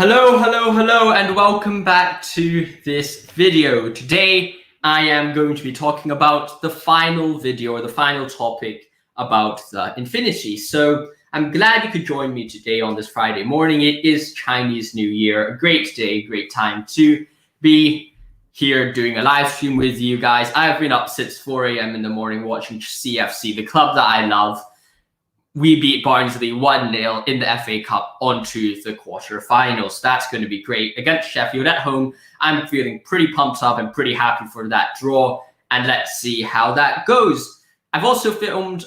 Hello, and welcome back to this video. Today, I am going to be talking about the final video or the final topic about the infinity. So I'm glad you could join me today on this Friday morning. It is Chinese New Year, a great day, great time to be here doing a live stream with you guys. I've been up since 4 a.m. in the morning watching CFC, the club that I love. We beat Barnsley 1-0 in the FA Cup onto the quarterfinals. That's going to be great against Sheffield at home. I'm feeling pretty pumped up and pretty happy for that draw. And let's see how that goes. I've also filmed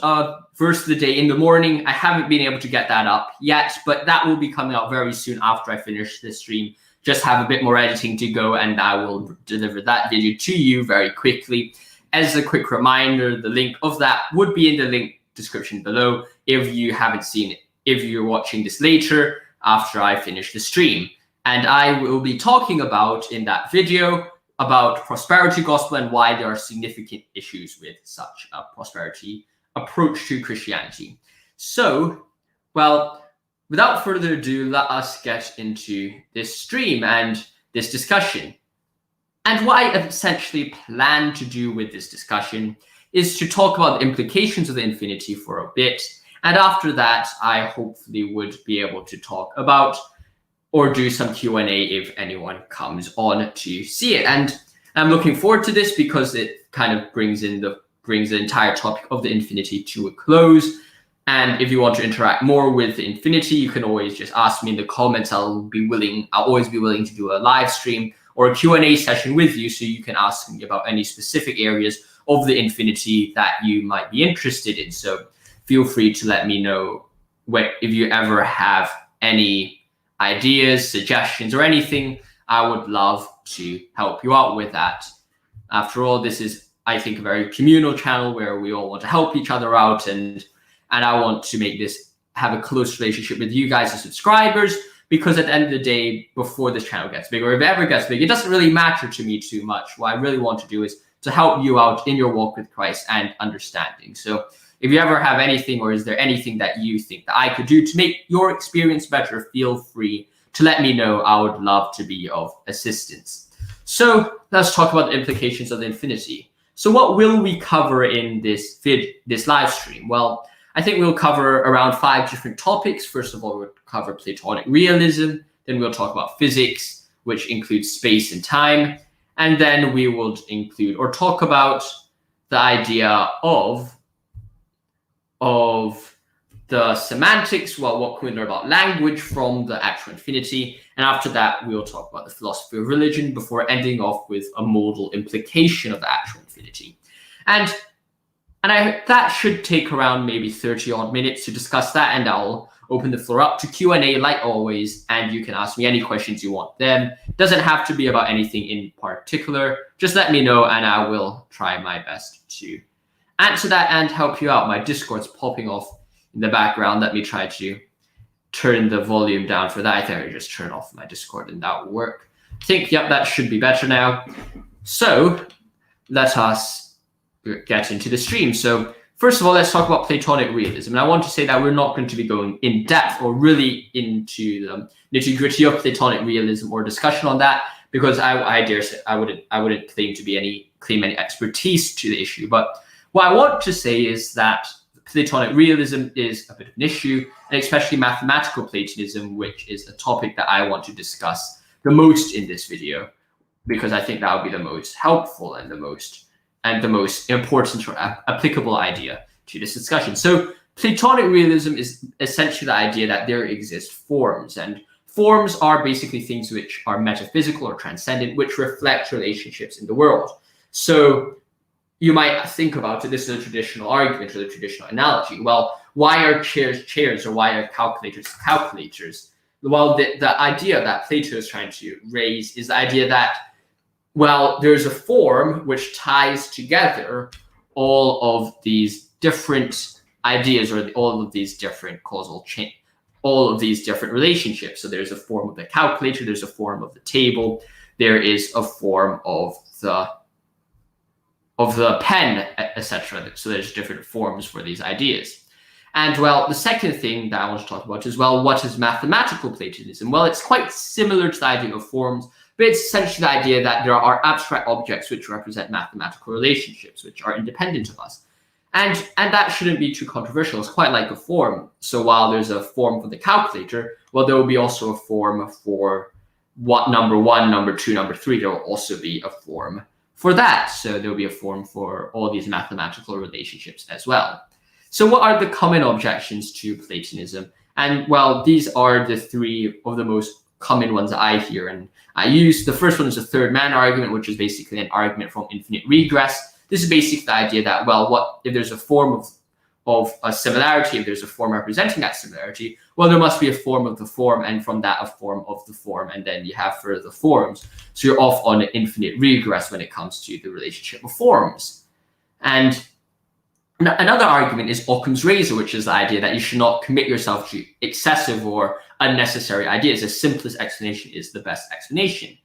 Verse of the Day in the morning. I haven't been able to get that up yet, but that will be coming out very soon after I finish this stream. Just have a bit more editing to go, and I will deliver that video to you very quickly. As a quick reminder, the link of that would be in the link description below if you haven't seen it, if you're watching this later after I finish the stream. And I will be talking about in that video about prosperity gospel and why there are significant issues with such a prosperity approach to Christianity. So, well, without further ado, let us get into this stream and this discussion. And what I essentially plan to do with this discussion is to talk about the implications of the infinity for a bit. And after that, I hopefully would be able to talk about or do some Q&A if anyone comes on to see it. And I'm looking forward to this because it kind of brings the entire topic of the infinity to a close. And if you want to interact more with the infinity, you can always just ask me in the comments. I'll always be willing to do a live stream or a Q&A session with you, so you can ask me about any specific areas of the infinity that you might be interested in. So feel free to let me know if you ever have any ideas, suggestions, or anything. I would love to help you out with that. After all, this is, I think, a very communal channel where we all want to help each other out, and I want to make this have a close relationship with you guys as subscribers, because at the end of the day, before this channel gets big, or if it ever gets big, it doesn't really matter to me too much. What I really want to do is to help you out in your walk with Christ and understanding. So if you ever have anything, or is there anything that you think that I could do to make your experience better, feel free to let me know. I would love to be of assistance. So let's talk about the implications of the infinity. So what will we cover in this live stream? Well, I think we'll cover around 5 different topics. First of all, we'll cover Platonic realism. Then we'll talk about physics, which includes space and time. And then we will include or talk about the idea of the semantics, well, what can we learn about language from the actual infinity. And after that, we'll talk about the philosophy of religion before ending off with a modal implication of the actual infinity. And that should take around maybe 30 odd minutes to discuss that, and I'll open the floor up to Q&A like always, and you can ask me any questions you want then. It doesn't have to be about anything in particular. Just let me know and I will try my best to answer that and help you out. My Discord's popping off in the background. Let me try to turn the volume down for that. I think I just turn off my Discord and that will work. I think, yep, that should be better now. So let us get into the stream. So first of all, let's talk about Platonic realism. And I want to say that we're not going to be going in depth or really into the nitty-gritty of Platonic realism or discussion on that, because I dare say I wouldn't claim any expertise to the issue. But what I want to say is that Platonic realism is a bit of an issue, and especially mathematical Platonism, which is a topic that I want to discuss the most in this video, because I think that would be the most helpful and the most important or applicable idea to this discussion. So Platonic realism is essentially the idea that there exist forms, and forms are basically things which are metaphysical or transcendent, which reflect relationships in the world. So you might think about it, this is a traditional argument or the traditional analogy. Well, why are chairs chairs, or why are calculators calculators? Well, the idea that Plato is trying to raise is the idea that, well, there's a form which ties together all of these different ideas, or all of these different causal chain, all of these different relationships. So there's a form of the calculator, there's a form of the table, there is a form of the pen, etc. So there's different forms for these ideas. And well, the second thing that I want to talk about is, well, what is mathematical Platonism? Well, it's quite similar to the idea of forms, but it's essentially the idea that there are abstract objects which represent mathematical relationships, which are independent of us. And that shouldn't be too controversial. It's quite like a form. So while there's a form for the calculator, well, there will be also a form for what number 1, number 2, number 3. There will also be a form for that. So there will be a form for all these mathematical relationships as well. So what are the common objections to Platonism? And well, these are the 3 of the most common ones that I hear and I use. The first one is the third man argument, which is basically an argument from infinite regress. This is basically the idea that, well, what if there's a form of a similarity, if there's a form representing that similarity, well, there must be a form of the form, and from that, a form of the form, and then you have further forms. So you're off on an infinite regress when it comes to the relationship of forms. And another argument is Occam's razor, which is the idea that you should not commit yourself to excessive or unnecessary ideas. The simplest explanation is the best explanation.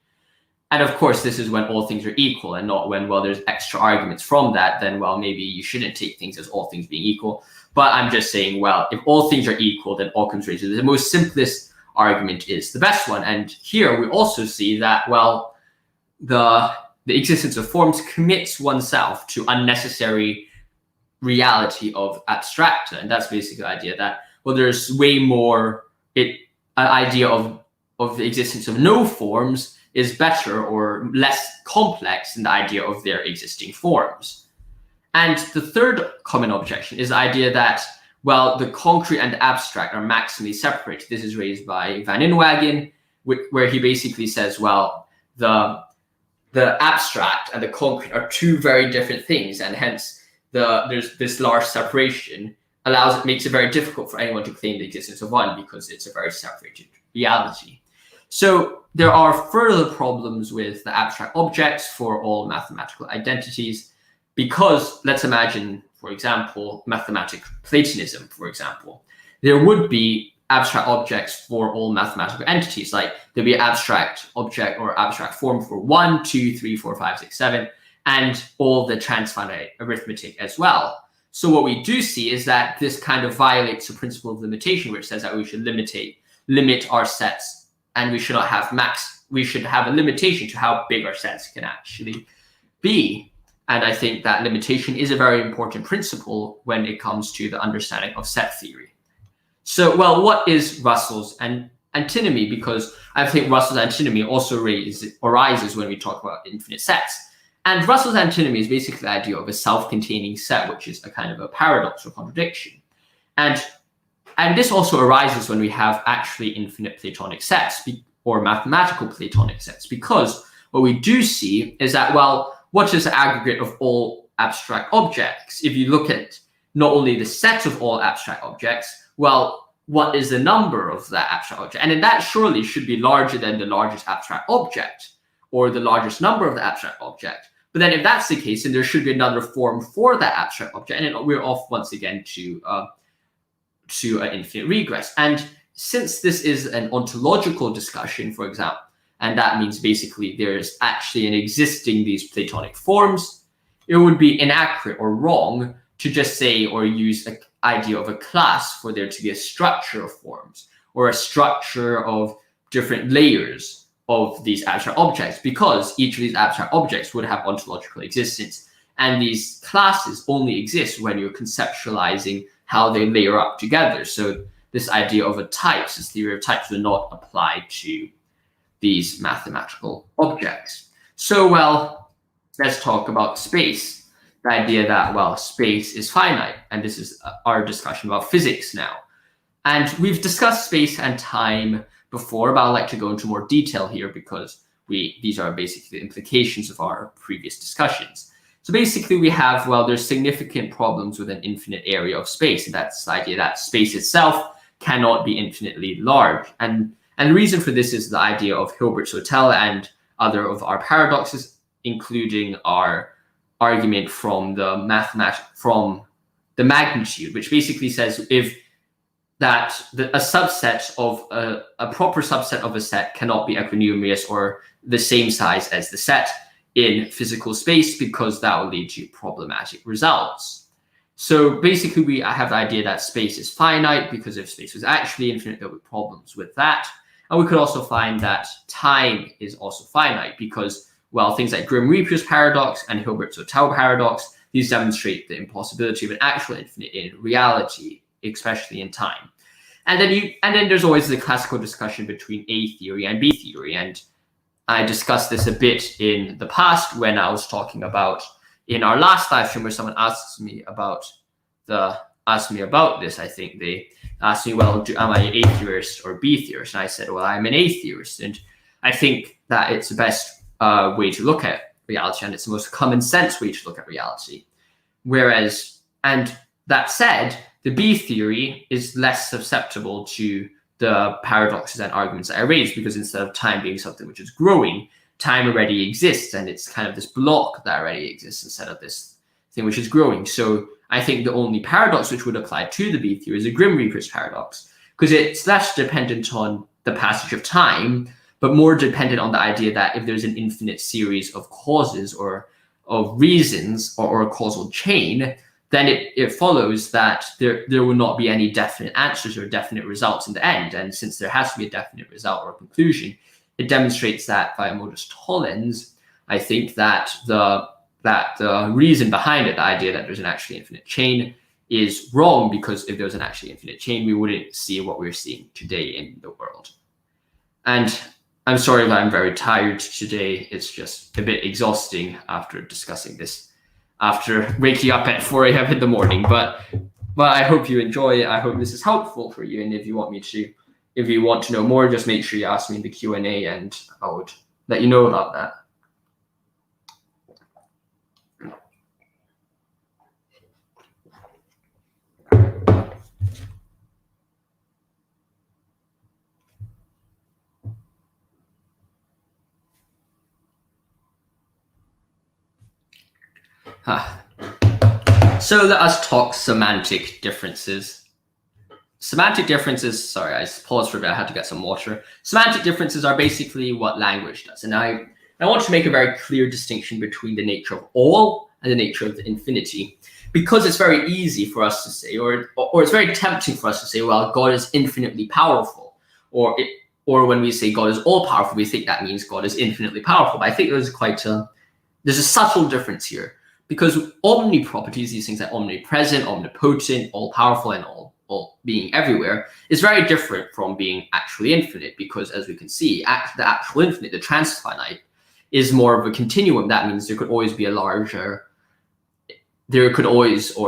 And of course, this is when all things are equal and not when, well, there's extra arguments from that, then, well, maybe you shouldn't take things as all things being equal. But I'm just saying, well, if all things are equal, then Occam's razor, the most simplest argument is the best one. And here we also see that, well, the existence of forms commits oneself to unnecessary reality of abstracta. And that's basically the idea that, well, there's way more an idea of the existence of no forms is better or less complex than the idea of their existing forms. And the third common objection is the idea that, well, the concrete and the abstract are maximally separated. This is raised by Van Inwagen, where he basically says, well, the abstract and the concrete are 2 very different things, and hence there's this large separation makes it very difficult for anyone to claim the existence of one because it's a very separated reality. So there are further problems with the abstract objects for all mathematical identities, because let's imagine, for example, mathematical Platonism, for example. There would be abstract objects for all mathematical entities, like there'd be an abstract object or abstract form for 1, 2, 3, 4, 5, 6, 7, and all the transfinite arithmetic as well. So what we do see is that this kind of violates the principle of limitation, which says that we should limit our sets, and we should not have we should have a limitation to how big our sets can actually be. And I think that limitation is a very important principle when it comes to the understanding of set theory. So, well, what is Russell's antinomy? Because I think Russell's antinomy also arises when we talk about infinite sets. And Russell's antinomy is basically the idea of a self-containing set, which is a kind of a paradox or contradiction. And this also arises when we have actually infinite Platonic sets or mathematical Platonic sets, because what we do see is that, well, what is the aggregate of all abstract objects? If you look at not only the set of all abstract objects, well, what is the number of that abstract object? And then that surely should be larger than the largest abstract object or the largest number of the abstract object. But then if that's the case, then there should be another form for that abstract object. And then we're off once again to an infinite regress. And since this is an ontological discussion, for example, and that means basically there's actually existing these Platonic forms, it would be inaccurate or wrong to just say or use an idea of a class for there to be a structure of forms or a structure of different layers of these abstract objects, because each of these abstract objects would have ontological existence. And these classes only exist when you're conceptualizing how they layer up together. So this idea of a types, this theory of types, will not apply to these mathematical objects. So, well, let's talk about space. The idea that, well, space is finite. And this is our discussion about physics now. And we've discussed space and time before, but I'd like to go into more detail here because these are basically the implications of our previous discussions. So basically we have, well, there's significant problems with an infinite area of space. And that's the idea that space itself cannot be infinitely large. And the reason for this is the idea of Hilbert's hotel and other of our paradoxes, including our argument from the magnitude, which basically says a subset of a proper subset of a set cannot be equinumerous or the same size as the set in physical space, because that will lead to problematic results. So basically, I have the idea that space is finite, because if space was actually infinite, there would be problems with that. And we could also find that time is also finite because, well, things like Grimm-Reaper's paradox and Hilbert-Zoetel paradox, these demonstrate the impossibility of an actual infinite in reality, especially in time. And then there's always the classical discussion between A theory and B theory. And I discussed this a bit in the past when I was talking about, in our last live stream, where someone asked me about this. I think they asked me, well, am I an A theorist or B theorist? And I said, well, I'm an A theorist. And I think that it's the best way to look at reality, and it's the most common sense way to look at reality. Whereas, and that said, the B theory is less susceptible to the paradoxes and arguments that I raised, because instead of time being something which is growing, time already exists, and it's kind of this block that already exists instead of this thing which is growing. So I think the only paradox which would apply to the B theory is a Grimm-Reaper's paradox, because it's less dependent on the passage of time, but more dependent on the idea that if there's an infinite series of causes or of reasons or a causal chain, then it follows that there will not be any definite answers or definite results in the end. And since there has to be a definite result or conclusion, it demonstrates that via modus tollens, I think that the reason behind it, the idea that there's an actually infinite chain, is wrong, because if there was an actually infinite chain, we wouldn't see what we're seeing today in the world. And I'm sorry that I'm very tired today. It's just a bit exhausting after discussing this, after waking up at 4 a.m. in the morning. But I hope you enjoy it. I hope this is helpful for you. And if you want to know more, just make sure you ask me in the Q&A, and I would let you know about that. So let us talk semantic differences. Semantic differences, sorry, I paused for a bit, I had to get some water. Semantic differences are basically what language does. And I want to make a very clear distinction between the nature of all and the nature of the infinity, because it's very easy for us to say, or it's very tempting for us to say, well, God is infinitely powerful, or when we say God is all powerful, we think that means God is infinitely powerful. But I think there's a subtle difference here, because omni properties, these things like omnipresent, omnipotent, all powerful, and all being everywhere, is very different from being actually infinite, because as we can see, the actual infinite, the transfinite, is more of a continuum. That means there could always be or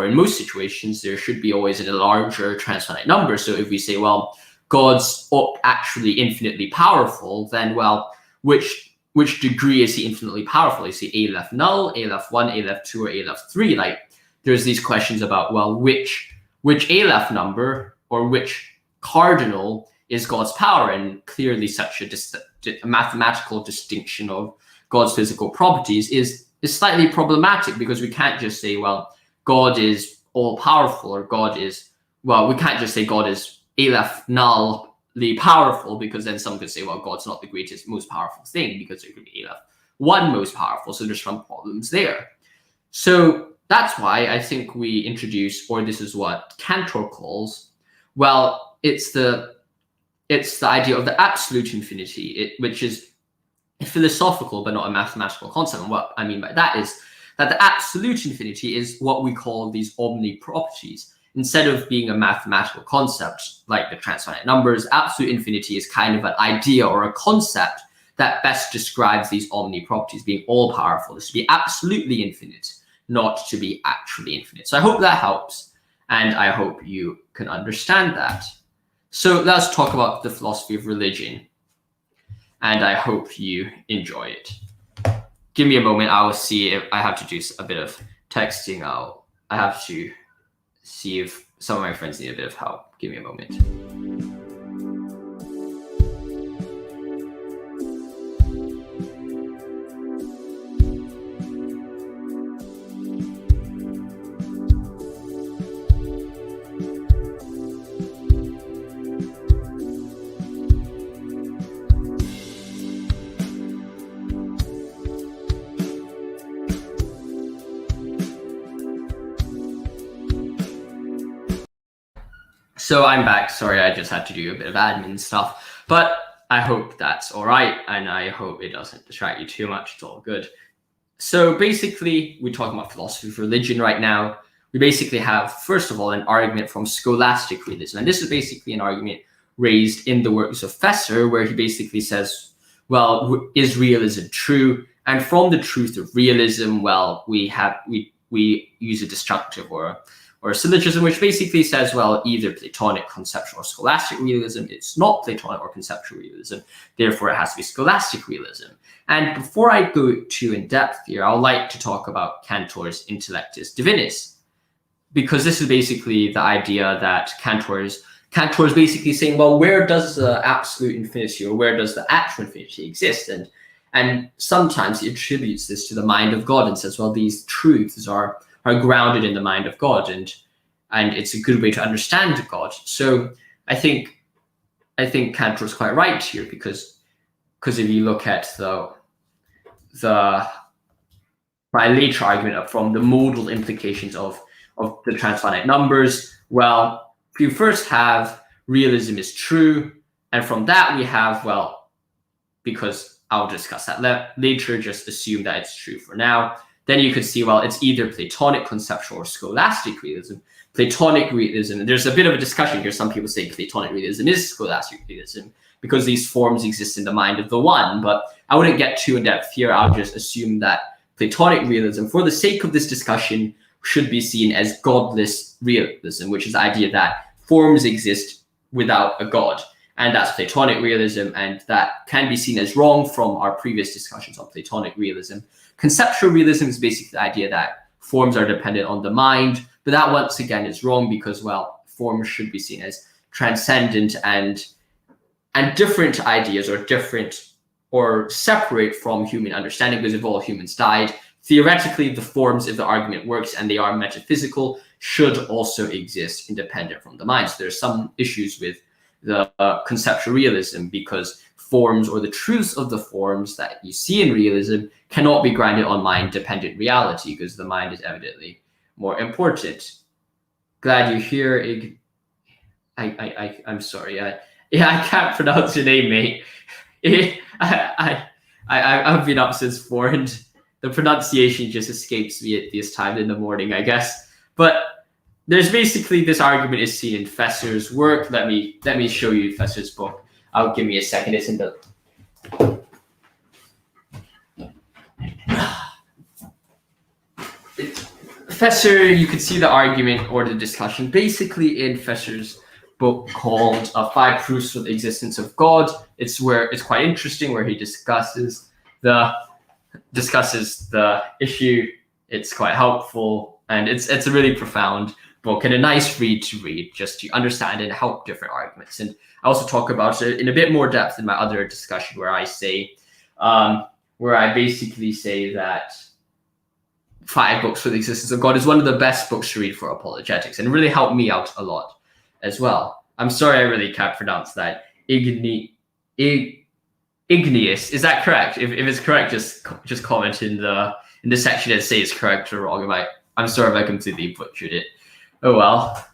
in most situations, there should be always a larger transfinite number. So if we say, well, God's actually infinitely powerful, then, well, which degree is he infinitely powerful? Is he A left null, A left 1, A left 2, or A left 3? Like, there's these questions about, well, which A left number or which cardinal is God's power? And clearly such a mathematical distinction of God's physical properties is slightly problematic, because we can't just say, well, God is all powerful, or we can't just say God is A left null powerful, because then someone could say, well, God's not the greatest, most powerful thing, because there could be A left 1 most powerful. So there's some problems there. So that's why I think we introduce, or this is what Cantor calls, well, it's the idea of the absolute infinity, which is a philosophical but not a mathematical concept. And what I mean by that is that the absolute infinity is what we call these omni properties. Instead of being a mathematical concept like the transfinite numbers, absolute infinity is kind of an idea or a concept that best describes these omni properties, being all powerful. This to be absolutely infinite, not to be actually infinite. So I hope that helps, and I hope you can understand that. So let's talk about the philosophy of religion, and I hope you enjoy it. Give me a moment. I will see if I have to do a bit of texting. I have to see if some of my friends need a bit of help. Give me a moment. So I'm back. Sorry, I just had to do a bit of admin stuff, but I hope that's all right, and I hope it doesn't distract you too much. It's all good. So basically, we're talking about philosophy of religion right now. We basically have, first of all, an argument from Scholastic Realism, and this is basically an argument raised in the works of Fesser, where he basically says, well, is realism true? And from the truth of realism, well, we use a disjunctive or a syllogism, which basically says, well, either Platonic, conceptual, or scholastic realism. It's not Platonic or conceptual realism. Therefore, it has to be scholastic realism. And before I go too in depth here, I would like to talk about Cantor's Intellectus Divinis, because this is basically the idea that Cantor is basically saying, well, where does the absolute infinity or where does the actual infinity exist? And sometimes he attributes this to the mind of God and says, well, these truths are grounded in the mind of God, and it's a good way to understand God. So I think Cantor is quite right here, because if you look at my later argument from the modal implications of the transfinite numbers, well, you first have realism is true, and from that we have, well, because I'll discuss that later, just assume that it's true for now. Then you could see, well, it's either Platonic, conceptual, or scholastic realism. Platonic realism, there's a bit of a discussion here. Some people say Platonic realism is scholastic realism because these forms exist in the mind of the one, but I wouldn't get too in depth here. I'll just assume that Platonic realism, for the sake of this discussion, should be seen as godless realism, which is the idea that forms exist without a god. And that's Platonic realism, and that can be seen as wrong from our previous discussions on Platonic realism. Conceptual realism is basically the idea that forms are dependent on the mind, but that once again is wrong because, well, forms should be seen as transcendent and different ideas or different or separate from human understanding, because if all humans died, theoretically the forms, if the argument works and they are metaphysical, should also exist independent from the mind. So there's some issues with the conceptual realism, because forms or the truths of the forms that you see in realism cannot be grounded on mind-dependent reality, because the mind is evidently more important. Glad you're here. I'm sorry. I can't pronounce your name, mate. I've been up since 4 and the pronunciation just escapes me at this time in the morning, I guess. But there's basically, this argument is seen in Fesser's work. Let me show you Fesser's book. I'll give me a second. It's in the Fesser. You can see the argument or the discussion basically in Fesser's book called 5 Proofs for the Existence of God. It's quite interesting, where he discusses the issue. It's quite helpful, and it's a really profound book and a nice read just to understand and help different arguments. And I also talk about it in a bit more depth in my other discussion, where I basically say that 5 Books for the Existence of God is one of the best books to read for apologetics, and really helped me out a lot as well. I'm sorry, I really can't pronounce that. Igneous, is that correct? If it's correct, just comment in the section and say it's correct or wrong. I'm sorry if I completely butchered it. Oh well.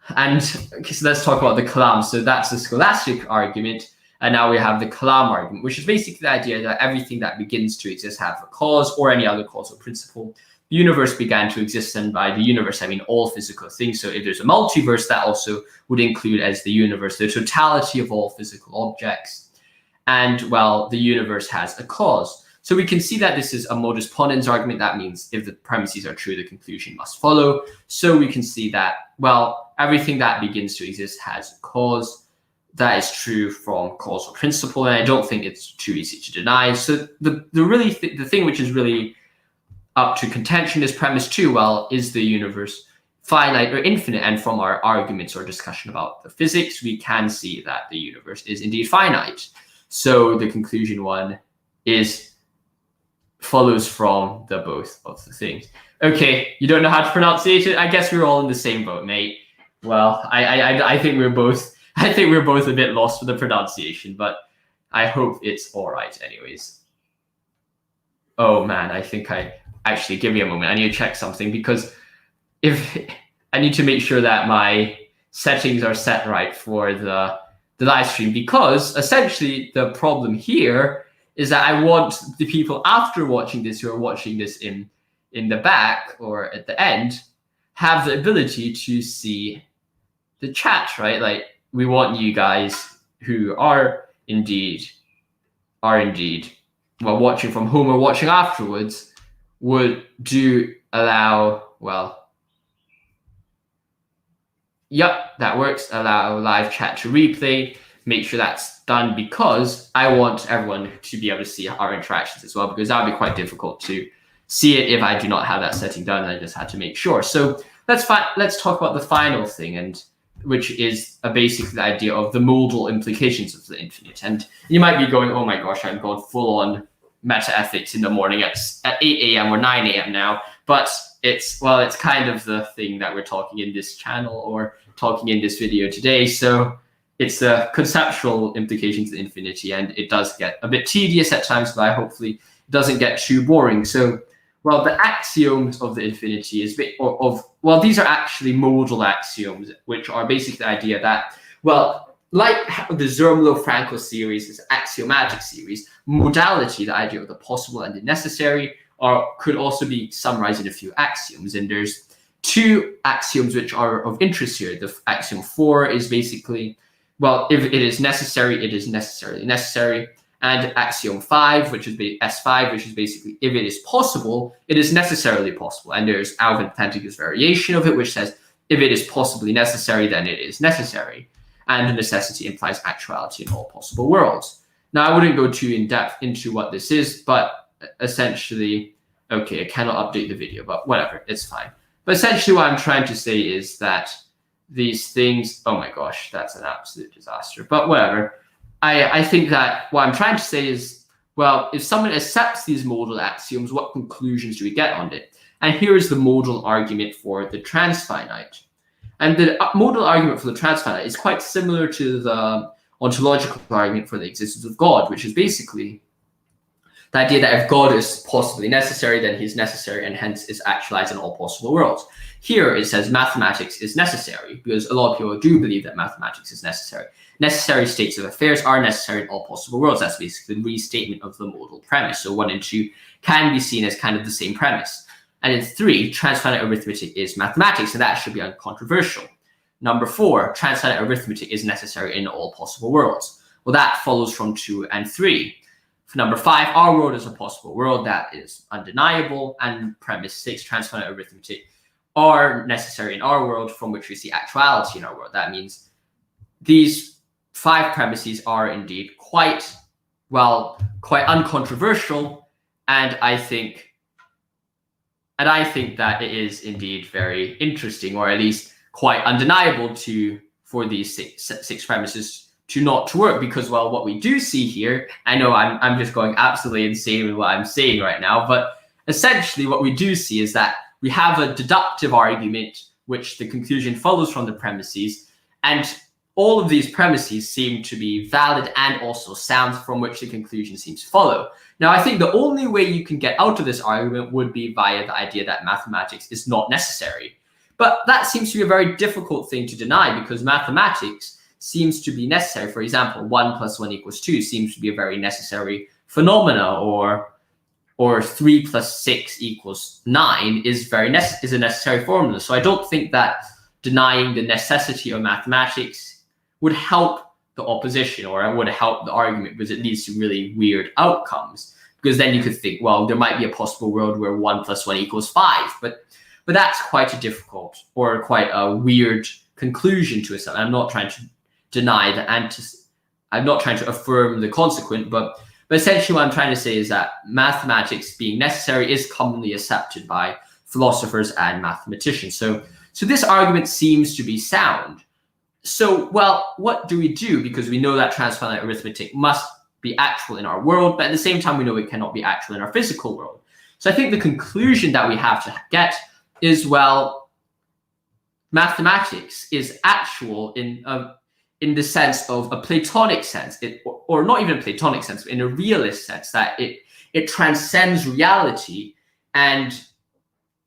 And okay, so let's talk about the kalam. So that's the scholastic argument, and now we have the kalam argument, which is basically the idea that everything that begins to exist has a cause or any other causal principle. The universe began to exist, and by the universe I mean all physical things. So if there's a multiverse, that also would include as the universe the totality of all physical objects. And well, the universe has a cause. So we can see that this is a modus ponens argument. That means if the premises are true, the conclusion must follow. So we can see that, well, everything that begins to exist has a cause. That is true from causal principle, and I don't think it's too easy to deny. So the thing which is really up to contention is premise 2. Well, is the universe finite or infinite? And from our arguments or discussion about the physics, we can see that the universe is indeed finite. So the conclusion 1 follows from the both of the things. Okay, you don't know how to pronounce it? I guess we're all in the same boat, mate. Well, I think we're both a bit lost with the pronunciation, but I hope it's all right anyways. Oh man, I think give me a moment. I need to check something, because if I need to make sure that my settings are set right for the live stream, because essentially the problem here is that I want the people after watching this, who are watching this in the back or at the end, have the ability to see the chat, right? Like, we want you guys who are indeed well, watching from home or watching afterwards would do allow, well, yep, that works. Allow live chat to replay. Make sure that's done, because I want everyone to be able to see our interactions as well, because that would be quite difficult to see it if I do not have that setting done. I just had to make sure. So let's talk about the final thing, and which is basically the idea of the modal implications of the infinite. And you might be going, oh my gosh, I'm going full on meta ethics in the morning at 8 a.m. or 9 a.m. now. But it's kind of the thing that we're talking in this channel, or talking in this video today. So it's the conceptual implications of infinity, and it does get a bit tedious at times, but hopefully it doesn't get too boring. So, well, the axioms of the infinity these are actually modal axioms, which are basically the idea that, well, like how the Zermelo-Fraenkel series is an axiomatic series, modality, the idea of the possible and the necessary, could also be summarized in a few axioms. And there's two axioms which are of interest here. The axiom 4 is basically, well, if it is necessary, it is necessarily necessary. And axiom 5, which is S5, which is basically, if it is possible, it is necessarily possible. And there's Alvin Plantinga's variation of it, which says, if it is possibly necessary, then it is necessary. And the necessity implies actuality in all possible worlds. Now, I wouldn't go too in depth into what this is, but essentially, okay, I cannot update the video, but whatever, it's fine. But essentially what I'm trying to say is that these things, oh my gosh, that's an absolute disaster, but whatever. I think that what I'm trying to say is, well, if someone accepts these modal axioms, what conclusions do we get on it? And here is the modal argument for the transfinite. And the modal argument for the transfinite is quite similar to the ontological argument for the existence of God, which is basically the idea that if God is possibly necessary, then he's necessary and hence is actualized in all possible worlds. Here it says mathematics is necessary, because a lot of people do believe that mathematics is necessary. Necessary states of affairs are necessary in all possible worlds. That's basically the restatement of the modal premise. So 1 and 2 can be seen as kind of the same premise. And in 3, transfinite arithmetic is mathematics, and that should be uncontroversial. Number 4, transfinite arithmetic is necessary in all possible worlds. Well, that follows from 2 and 3. For number 5, our world is a possible world. That is undeniable. And premise 6, transfinite arithmetic are necessary in our world, from which we see actuality in our world. That means these 5 premises are indeed quite uncontroversial, and I think that it is indeed very interesting, or at least quite undeniable for these six premises to not work, because, well, what we do see here, I know I'm just going absolutely insane with what I'm saying right now, but essentially what we do see is that we have a deductive argument, which the conclusion follows from the premises, and all of these premises seem to be valid and also sound, from which the conclusion seems to follow. Now, I think the only way you can get out of this argument would be via the idea that mathematics is not necessary. But that seems to be a very difficult thing to deny, because mathematics seems to be necessary. For example, 1 + 1 = 2 seems to be a very necessary phenomena, or 3 + 6 = 9 is a necessary formula. So I don't think that denying the necessity of mathematics would help the opposition, or it would help the argument, because it leads to really weird outcomes. Because then you could think, well, there might be a possible world where 1 + 1 = 5, but that's quite a difficult, or quite a weird conclusion to itself. I'm not trying to deny I'm not trying to affirm the consequent, but essentially what I'm trying to say is that mathematics being necessary is commonly accepted by philosophers and mathematicians. So this argument seems to be sound. So, well, what do we do? Because we know that transfinite arithmetic must be actual in our world, but at the same time, we know it cannot be actual in our physical world. So I think the conclusion that we have to get is, well, mathematics is actual in the sense of a Platonic sense, or not even a Platonic sense, but in a realist sense, that it transcends reality, and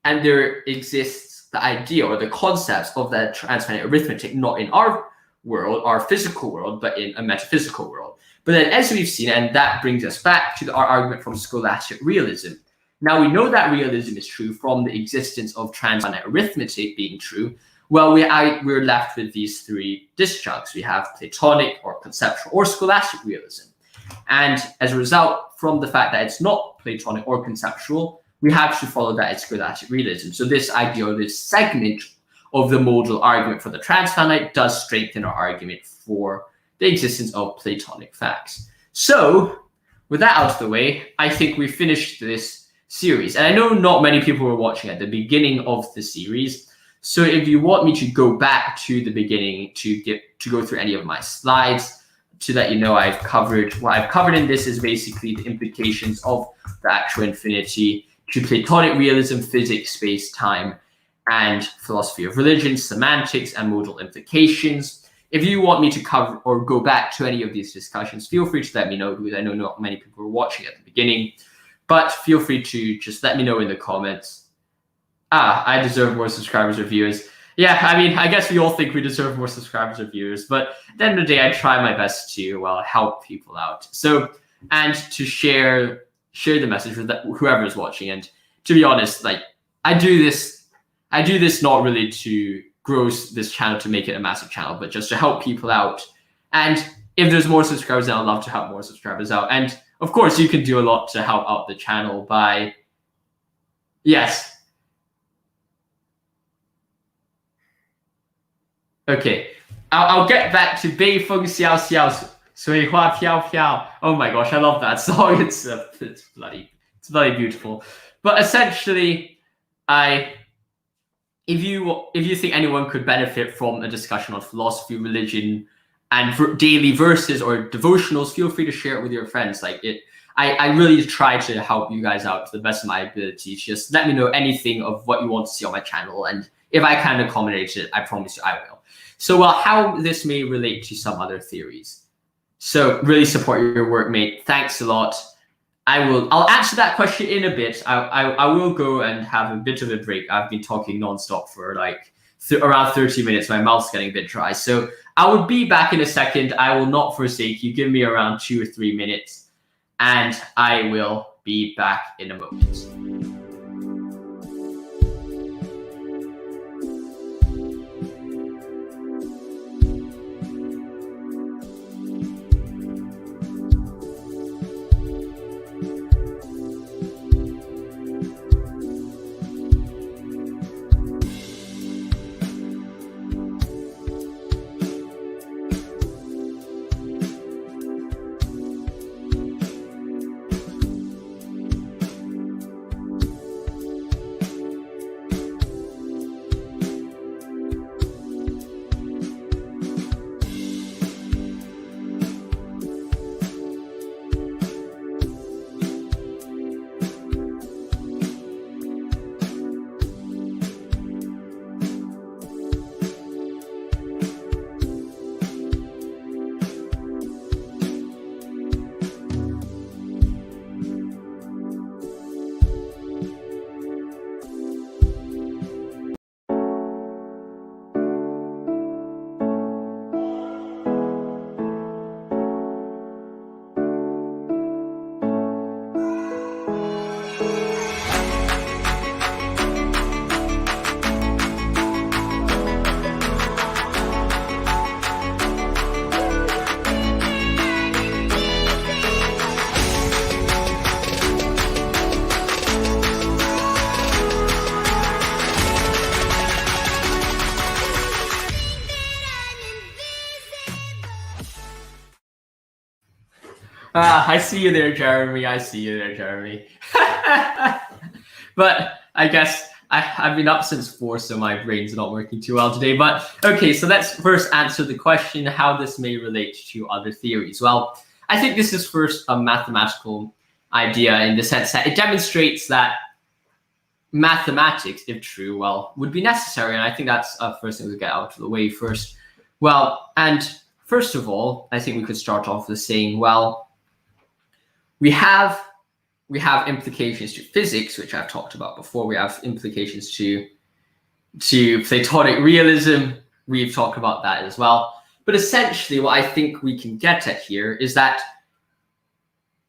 there exists the idea or the concepts of that transfinite arithmetic, not in our world, our physical world, but in a metaphysical world. But then, as we've seen, and that brings us back to our argument from Scholastic Realism. Now, we know that realism is true from the existence of transfinite arithmetic being true. Well, we're left with these three disjuncts. We have Platonic or conceptual or Scholastic Realism. And as a result, from the fact that it's not Platonic or conceptual, we have to follow that it's Scholastic Realism. So this idea, or this segment of the modal argument for the transfinite does strengthen our argument for the existence of Platonic facts. So with that out of the way, I think we finished this series. And I know not many people were watching at the beginning of the series. So if you want me to go back to the beginning to go through any of my slides, to let you know what I've covered in this is basically the implications of the actual infinity to Platonic realism, physics, space, time, and philosophy of religion, semantics, and modal implications. If you want me to cover or go back to any of these discussions, feel free to let me know, because I know not many people were watching at the beginning, but feel free to just let me know in the comments. I deserve more subscribers or viewers. Yeah, I mean, I guess we all think we deserve more subscribers or viewers, but at the end of the day, I try my best to help people out. So, and to share the message with whoever is watching. And to be honest, like I do this not really to grow this channel to make it a massive channel, but just to help people out. And if there's more subscribers, then I'd love to help more subscribers out. And of course, you can do a lot to help out the channel by, yes. Okay, I'll get back to 北风萧萧，水花飘飘. Oh my gosh, I love that song. It's bloody beautiful. But essentially, if you think anyone could benefit from a discussion on philosophy, religion, and daily verses or devotionals, feel free to share it with your friends. I really try to help you guys out to the best of my abilities. Just let me know anything of what you want to see on my channel, and if I can accommodate it, I promise you I will. So, how this may relate to some other theories. So, really support your work, mate. Thanks a lot. I'll answer that question in a bit. I will go and have a bit of a break. I've been talking nonstop for around 30 minutes. My mouth's getting a bit dry. So I will be back in a second. I will not forsake you. Give me around 2 or 3 minutes, and I will be back in a moment. I see you there, Jeremy. I see you there, Jeremy. But I guess I've been up since 4, so my brain's not working too well today. But okay, so let's first answer the question how this may relate to other theories. Well, I think this is first a mathematical idea in the sense that it demonstrates that mathematics, if true, would be necessary. And I think that's the first thing to get out of the way first. Well, and first of all, I think we could start off with saying, well, we have implications to physics, which I've talked about before. We have implications to to Platonic realism. We've talked about that as well. But essentially, what I think we can get at here is that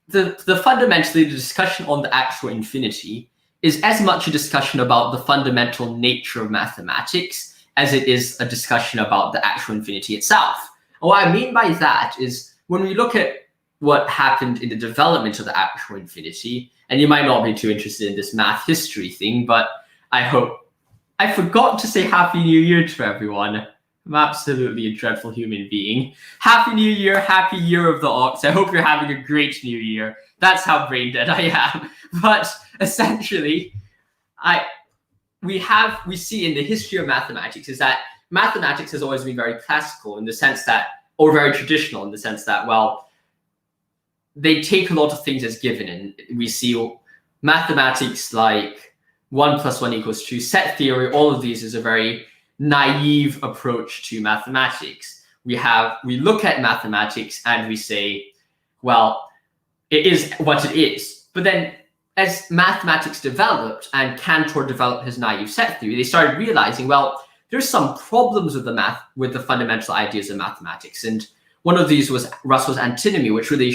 the fundamentally, the discussion on the actual infinity is as much a discussion about the fundamental nature of mathematics as it is a discussion about the actual infinity itself. And what I mean by that is when we look at what happened in the development of the actual infinity, and you might not be too interested in this math history thing, but I forgot to say Happy New Year to everyone. I'm absolutely a dreadful human being. Happy New Year, happy year of the ox. I hope you're having a great new year. That's how brain dead I am. But essentially, we see in the history of mathematics is that mathematics has always been very classical in the sense that, or very traditional in the sense that, well, they take a lot of things as given, and we see mathematics like 1 + 1 = 2, set theory, all of these is a very naive approach to mathematics. We look at mathematics and we say, well, it is what it is. But then as mathematics developed and Cantor developed his naive set theory, they started realizing, well, there's some problems with the fundamental ideas of mathematics. And one of these was Russell's antinomy, which really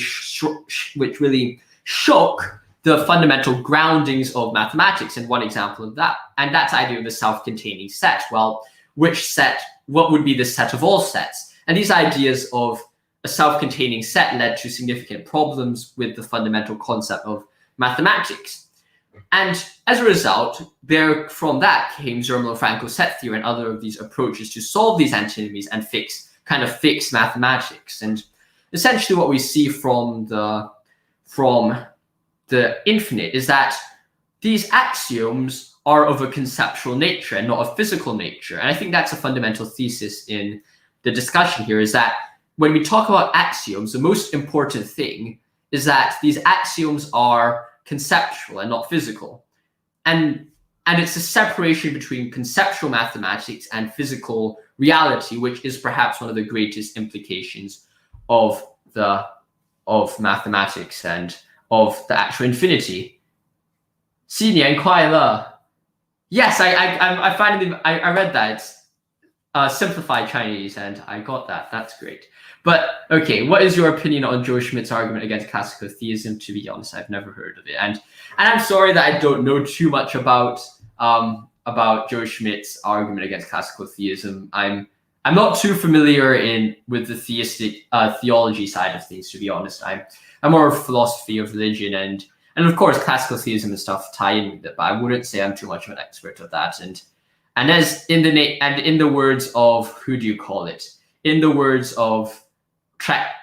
shook the fundamental groundings of mathematics. And one example of that, and that's the idea of the self-containing set. Well, what would be the set of all sets? And these ideas of a self-containing set led to significant problems with the fundamental concept of mathematics. And as a result, from that came Zermelo-Fraenkel set theory and other of these approaches to solve these antinomies and fix mathematics. And essentially what we see from the infinite is that these axioms are of a conceptual nature and not a physical nature. And I think that's a fundamental thesis in the discussion here, is that when we talk about axioms, the most important thing is that these axioms are conceptual and not physical. And it's a separation between conceptual mathematics and physical reality, which is perhaps one of the greatest implications of mathematics and of the actual infinity. 新年快乐. Yes, I finally read that. It's simplified Chinese, and I got that. That's great. But okay, what is your opinion on Joe Schmidt's argument against classical theism? To be honest, I've never heard of it, and I'm sorry that I don't know too much about Joe Schmidt's argument against classical theism. I'm not too familiar with the theistic theology side of things, to be honest. I'm more of philosophy of religion, and of course classical theism and stuff tie in with it, but I wouldn't say I'm too much of an expert of that. And as in the words of, who do you call it? In the words of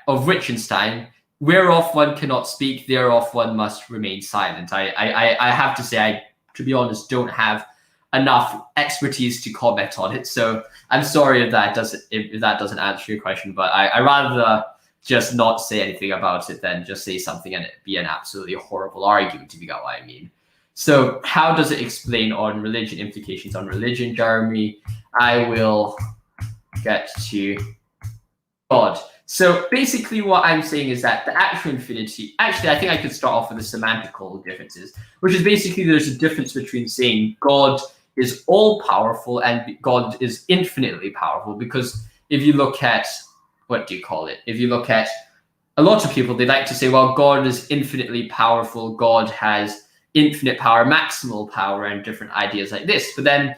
Wittgenstein, whereof one cannot speak, thereof one must remain silent. I have to say, to be honest, don't have enough expertise to comment on it. So I'm sorry if that doesn't answer your question, but I rather just not say anything about it than just say something and it be an absolutely horrible argument, if you got what I mean. So how does it explain on religion, implications on religion, Jeremy? I will get to God. So basically what I'm saying is that the actual infinity, actually, I think I could start off with the semantical differences, which is basically there's a difference between saying God is all powerful and God is infinitely powerful. Because if you look at, if you look at a lot of people, they like to say, well, God is infinitely powerful. God has infinite power, maximal power, and different ideas like this. But then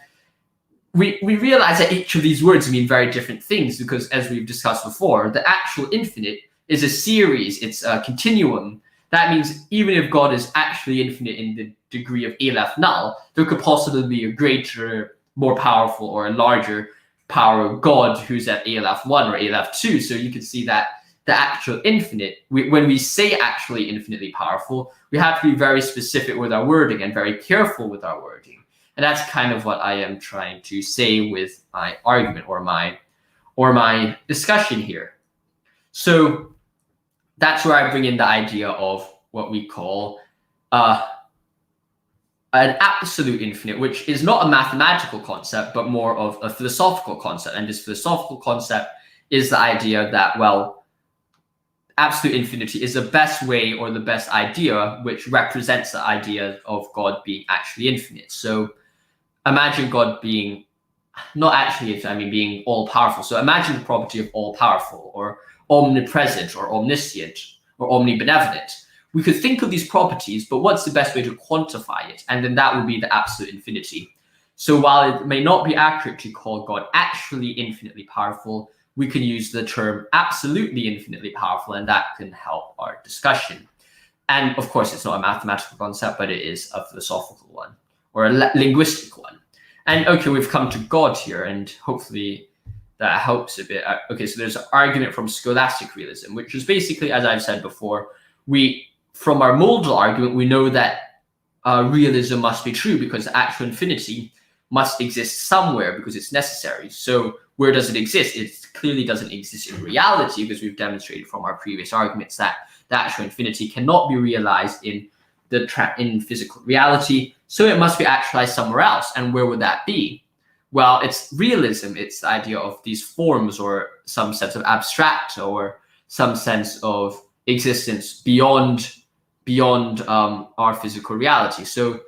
we realize that each of these words mean very different things, because as we've discussed before, the actual infinite is a series, it's a continuum. That means even if God is actually infinite in the degree of Aleph null, there could possibly be a greater, more powerful, or a larger power of God who's at Aleph 1 or Aleph 2. So you can see that the actual infinite, when we say actually infinitely powerful, we have to be very specific with our wording and very careful with our wording. And that's kind of what I am trying to say with my argument or my discussion here. So that's where I bring in the idea of what we call an absolute infinite, which is not a mathematical concept, but more of a philosophical concept. And this philosophical concept is the idea that, well, absolute infinity is the best way or the best idea which represents the idea of God being actually infinite. So imagine God being not actually, I mean, being all-powerful. So imagine the property of all-powerful or omnipresent or omniscient or omnibenevolent. We could think of these properties, but what's the best way to quantify it? And then that would be the absolute infinity. So while it may not be accurate to call God actually infinitely powerful, we can use the term absolutely infinitely powerful, and that can help our discussion. And of course, it's not a mathematical concept, but it is a philosophical one or a linguistic one. And okay, we've come to God here, and hopefully that helps a bit. Okay, so there's an argument from Scholastic Realism, which is basically, as I've said before, from our modal argument, we know that realism must be true because the actual infinity must exist somewhere because it's necessary. So where does it exist? It clearly doesn't exist in reality because we've demonstrated from our previous arguments that the actual infinity cannot be realized in physical reality. So it must be actualized somewhere else. And where would that be? Well, it's realism. It's the idea of these forms or some sense of abstract or some sense of existence beyond our physical reality. So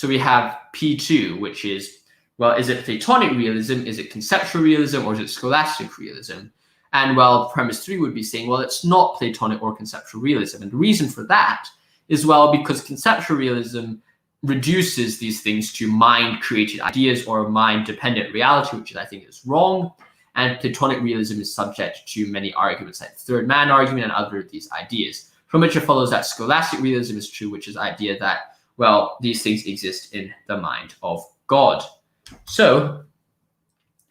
we have P2, which is, well, is it Platonic realism? Is it conceptual realism? Or is it scholastic realism? And well, premise 3 would be saying, well, it's not Platonic or conceptual realism. And the reason for that is, well, because conceptual realism reduces these things to mind-created ideas or mind-dependent reality, which I think is wrong. And Platonic realism is subject to many arguments, like the third man argument and other of these ideas, from which it follows that scholastic realism is true, which is the idea that, well, these things exist in the mind of God. So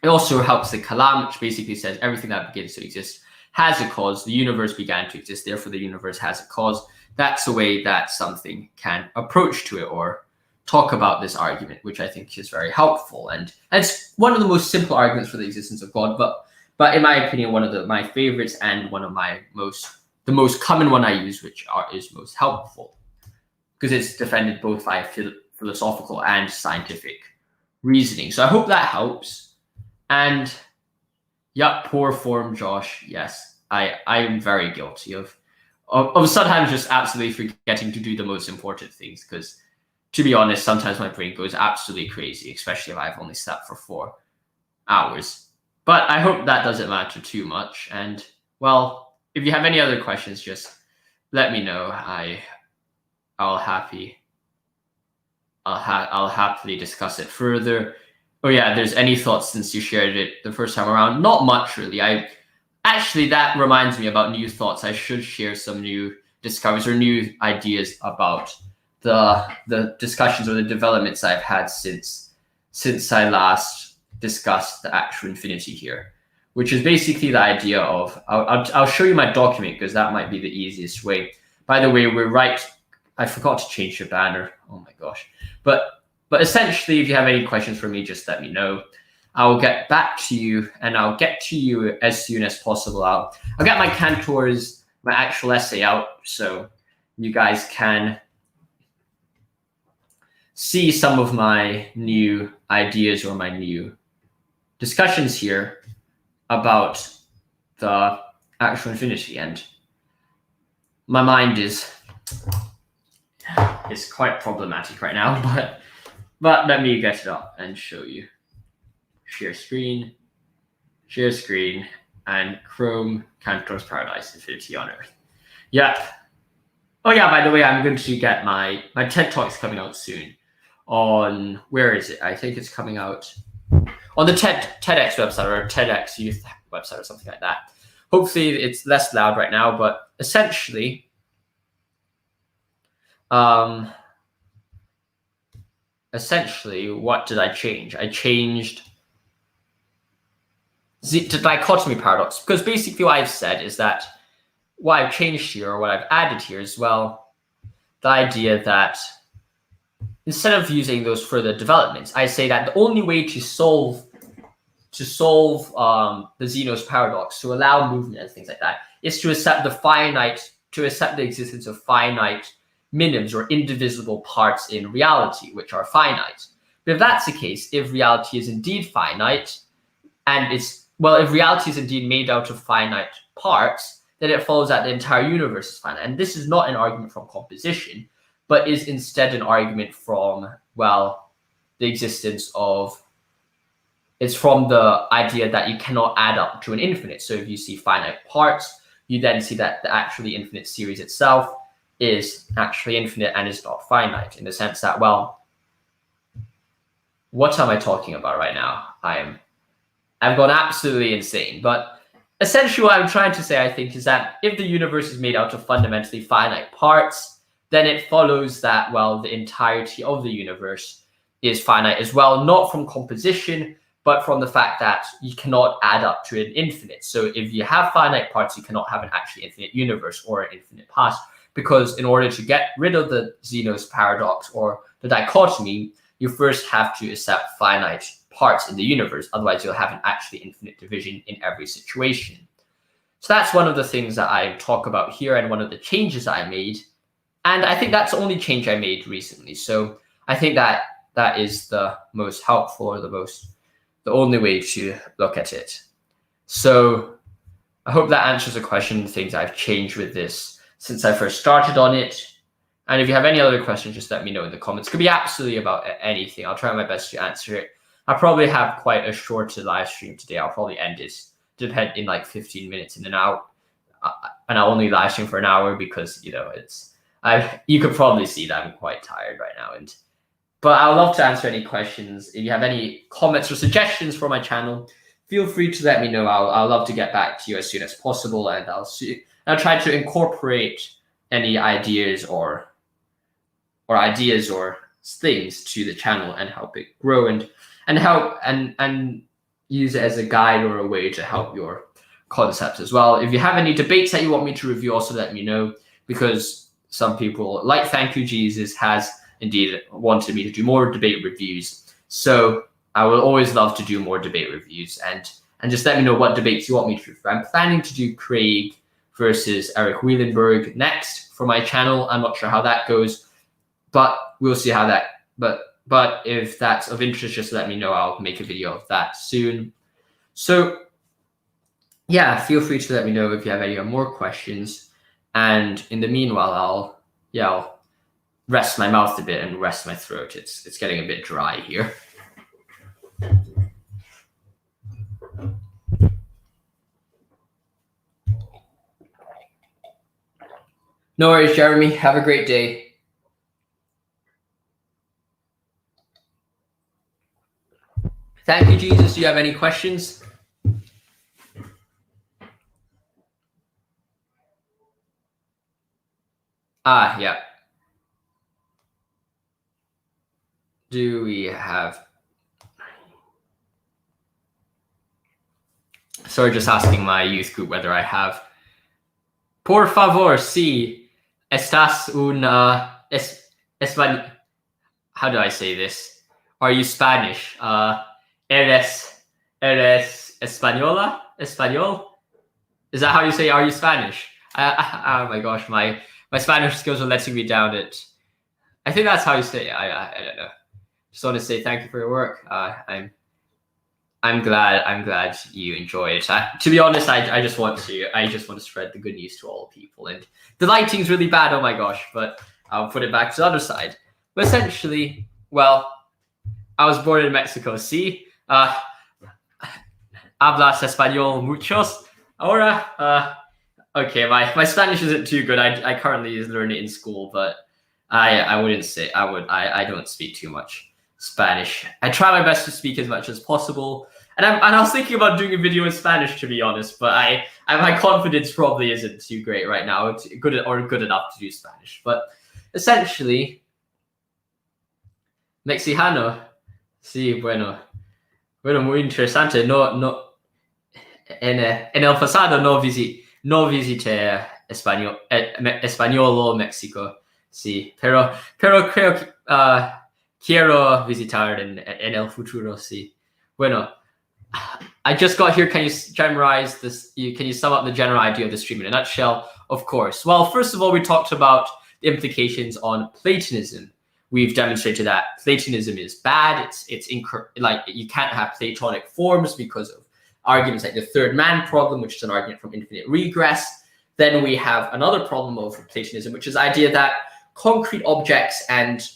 it also helps the Kalam, which basically says everything that begins to exist has a cause. The universe began to exist, therefore the universe has a cause. That's a way that something can approach to it or talk about this argument, which I think is very helpful. And it's one of the most simple arguments for the existence of God, but in my opinion, one of my favorites and one of the most common one I use, which is most helpful because it's defended both by philosophical and scientific reasoning. So I hope that helps. And yeah, poor form, Josh. Yes, I am very guilty of sometimes just absolutely forgetting to do the most important things because, to be honest, sometimes my brain goes absolutely crazy, especially if I've only slept for 4 hours. But I hope that doesn't matter too much. And well, if you have any other questions, just let me know. I'll happily discuss it further. Oh yeah, there's any thoughts since you shared it the first time around? Not much really. Actually, that reminds me about new thoughts. I should share some new discoveries or new ideas about the discussions or the developments I've had since I last discussed the actual infinity here, which is basically the idea of, I'll show you my document because that might be the easiest way. By the way, I forgot to change the banner. Oh my gosh. But essentially, if you have any questions for me, just let me know. I'll get back to you, and I'll get to you as soon as possible. I'll get my Cantor's, my actual essay out, so you guys can see some of my new ideas or my new discussions here about the actual infinity. And my mind is quite problematic right now, but let me get it up and show you. Share screen, and Chrome, Cantor's Paradise, Infinity on Earth. Yeah. Oh yeah, by the way, I'm going to get my TED Talk's coming out soon. On, where is it? I think it's coming out on the TEDx website or TEDx Youth website or something like that. Hopefully it's less loud right now, but essentially, what did I change? I changed the dichotomy paradox, because basically what I've said is that what I've changed here or what I've added here is, well, the idea that instead of using those further developments, I say that the only way to solve the Zeno's paradox, to allow movement and things like that, is to accept the existence of finite minims or indivisible parts in reality, which are finite. But if that's the case, if reality is indeed finite, and if reality is indeed made out of finite parts, then it follows that the entire universe is finite. And this is not an argument from composition, but is instead an argument from, well, the existence of It's from the idea that you cannot add up to an infinite. So if you see finite parts, you then see that the actually infinite series itself is actually infinite and is not finite, in the sense that, well, what am I talking about right now? I've gone absolutely insane. But essentially what I'm trying to say, I think, is that if the universe is made out of fundamentally finite parts, then it follows that, well, the entirety of the universe is finite as well, not from composition, but from the fact that you cannot add up to an infinite. So if you have finite parts, you cannot have an actually infinite universe or an infinite past, because in order to get rid of the Zeno's paradox or the dichotomy, you first have to accept finite parts in the universe. Otherwise, you'll have an actually infinite division in every situation. So that's one of the things that I talk about here and one of the changes I made. And I think that's the only change I made recently. So I think that that is the most helpful, or the only way to look at it. So I hope that answers the question, the things I've changed with this since I first started on it. And if you have any other questions, just let me know in the comments. It could be absolutely about anything. I'll try my best to answer it. I'll probably have quite a short live stream today. I'll probably end it in like 15 minutes in and out. And I'll only live stream for an hour because, you know, you could probably see that I'm quite tired right now. But I would love to answer any questions. If you have any comments or suggestions for my channel, feel free to let me know. I'll love to get back to you as soon as possible, and I'll try to incorporate any ideas or things to the channel and help it grow and use it as a guide or a way to help your concepts as well. If you have any debates that you want me to review, also let me know, because some people, like Thank You Jesus, has indeed wanted me to do more debate reviews. So I will always love to do more debate reviews, and just let me know what debates you want me to review. I'm planning to do Craig versus Eric Wielenberg next for my channel. I'm not sure how that goes, but we'll see how that, but if that's of interest, just let me know. I'll make a video of that soon. So yeah, feel free to let me know if you have any more questions. And in the meanwhile, I'll rest my mouth a bit and rest my throat. It's getting a bit dry here. No worries, Jeremy. Have a great day. Thank you, Jesus. Do you have any questions? Yeah. Do we have... Sorry, just asking my youth group whether I have... Por favor, si estás un... How do I say this? Are you Spanish? Eres española? Español? Is that how you say, are you Spanish? Oh my gosh, my Spanish skills are letting me down. I think that's how you say it. I don't know. Just want to say thank you for your work. I'm glad you enjoy it. To be honest, I just want to spread the good news to all people. And the lighting's really bad. Oh my gosh! But I'll put it back to the other side. But essentially, well, I was born in Mexico. See, hablas español muchos. Ahora, okay, my Spanish isn't too good. I currently learn it in school, but I wouldn't say I don't speak too much Spanish. I try my best to speak as much as possible, and I was thinking about doing a video in Spanish, to be honest, but my confidence probably isn't too great right now. It's good enough to do Spanish, but essentially, Mexicano, sí, bueno, muy interesante. No, en el pasado no visité español o México, sí, pero creo que quiero visitar en el futuro, sí. Bueno, I just got here. Can you summarize this? Can you sum up the general idea of the stream in a nutshell? Of course. Well, first of all, we talked about the implications on Platonism. We've demonstrated that Platonism is bad. It's like you can't have Platonic forms because of arguments like the third man problem, which is an argument from infinite regress. Then we have another problem of Platonism, which is the idea that concrete objects and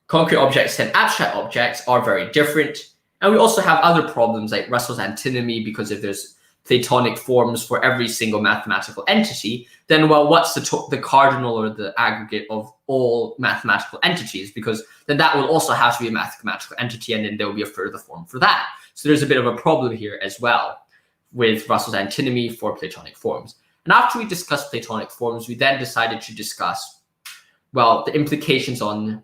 concrete objects and abstract objects are very different. And we also have other problems like Russell's antinomy, because if there's Platonic forms for every single mathematical entity, then, well, what's the cardinal or the aggregate of all mathematical entities? Because then that will also have to be a mathematical entity, and then there will be a further form for that. So there's a bit of a problem here as well with Russell's antinomy for Platonic forms. And after we discussed Platonic forms, we then decided to discuss, well, the implications on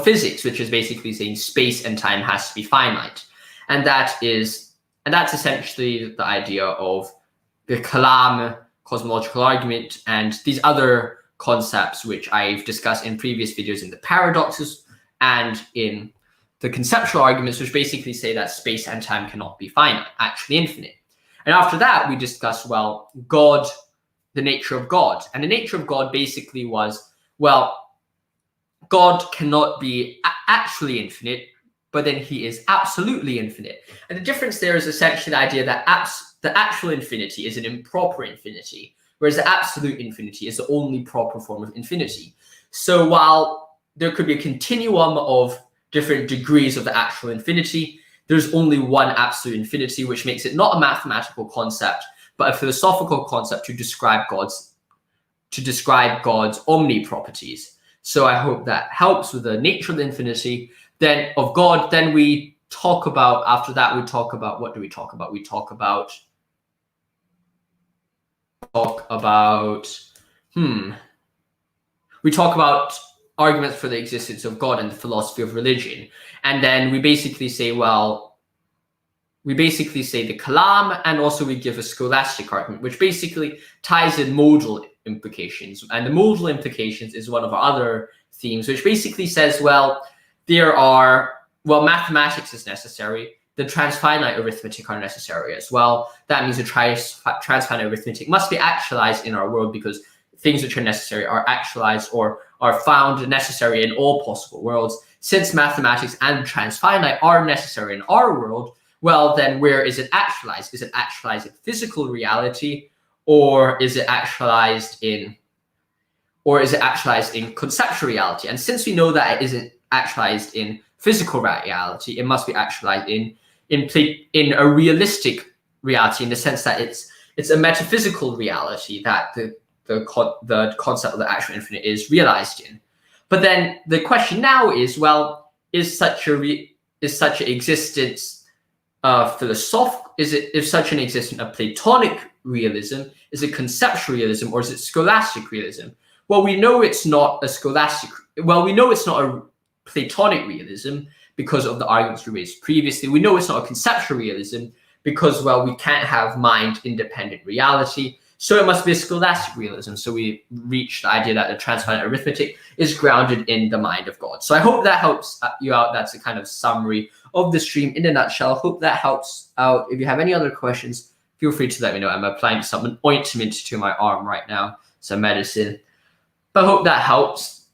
physics, which is basically saying space and time has to be finite. And that's essentially the idea of the Kalam cosmological argument and these other concepts which I've discussed in previous videos in the paradoxes and in the conceptual arguments, which basically say that space and time cannot be finite, actually infinite. And after that, we discussed, well, God, the nature of God. And the nature of God basically was, well, God cannot be actually infinite, but then he is absolutely infinite. And the difference there is essentially the idea that the actual infinity is an improper infinity, whereas the absolute infinity is the only proper form of infinity. So while there could be a continuum of different degrees of the actual infinity, there's only one absolute infinity, which makes it not a mathematical concept, but a philosophical concept to describe God's omni-properties. So I hope that helps with the nature of the infinity. Then of God, then we talk about, after that, we talk about, what do we talk about? We talk about arguments for the existence of God and the philosophy of religion. And then we basically say, well, the Kalam, and also we give a scholastic argument, which basically ties in modal implications. And the modal implications is one of our other themes, which basically says, well, mathematics is necessary. The transfinite arithmetic are necessary as well. That means the transfinite arithmetic must be actualized in our world, because things which are necessary are actualized or are found necessary in all possible worlds. Since mathematics and transfinite are necessary in our world, well, then where is it actualized? Is it actualized in physical reality, or is it actualized in conceptual reality? And since we know that it isn't actualized in physical reality, it must be actualized in a realistic reality, in the sense that it's a metaphysical reality that the concept of the actual infinite is realized in. But then the question now is, well, is such an existence philosophical? Is such an existence a Platonic realism? Is it conceptual realism, or is it scholastic realism? Well, we know it's not a Platonic realism because of the arguments we raised previously. We know it's not a conceptual realism because, well, we can't have mind-independent reality. So it must be a scholastic realism. So we reach the idea that the transfinite arithmetic is grounded in the mind of God. So I hope that helps you out. That's a kind of summary of the stream in a nutshell. Hope that helps out. If you have any other questions, feel free to let me know. I'm applying some ointment to my arm right now, some medicine. But I hope that helps.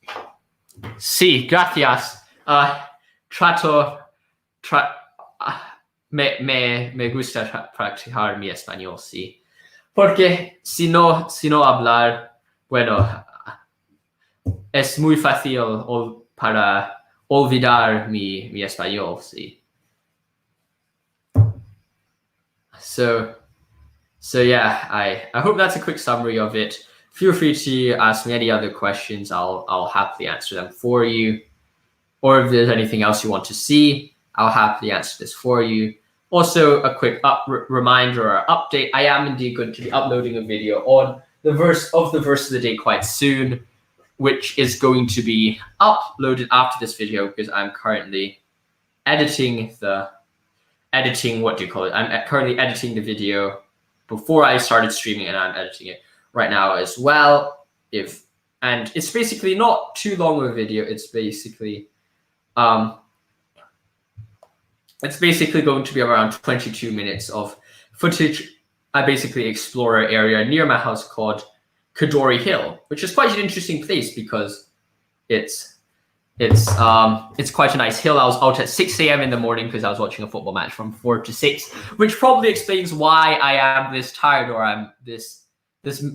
Sí, gracias. Me gusta practicar mi español, sí. Porque si no hablar, bueno, es muy fácil para olvidar mi español, sí. So yeah, I hope that's a quick summary of it. Feel free to ask me any other questions. I'll happily answer them for you. Or if there's anything else you want to see, I'll happily answer this for you. Also, a quick reminder or update. I am indeed going to be uploading a video on the verse of the day quite soon, which is going to be uploaded after this video, because I'm currently editing I'm currently editing the video before I started streaming, and I'm editing it right now as well. And it's basically not too long of a video. It's basically going to be around 22 minutes of footage. I basically explore an area near my house called Kadori Hill, which is quite an interesting place because it's quite a nice hill. I was out at 6 a.m. in the morning because I was watching a football match from 4 to 6, which probably explains why I am this tired, or I'm this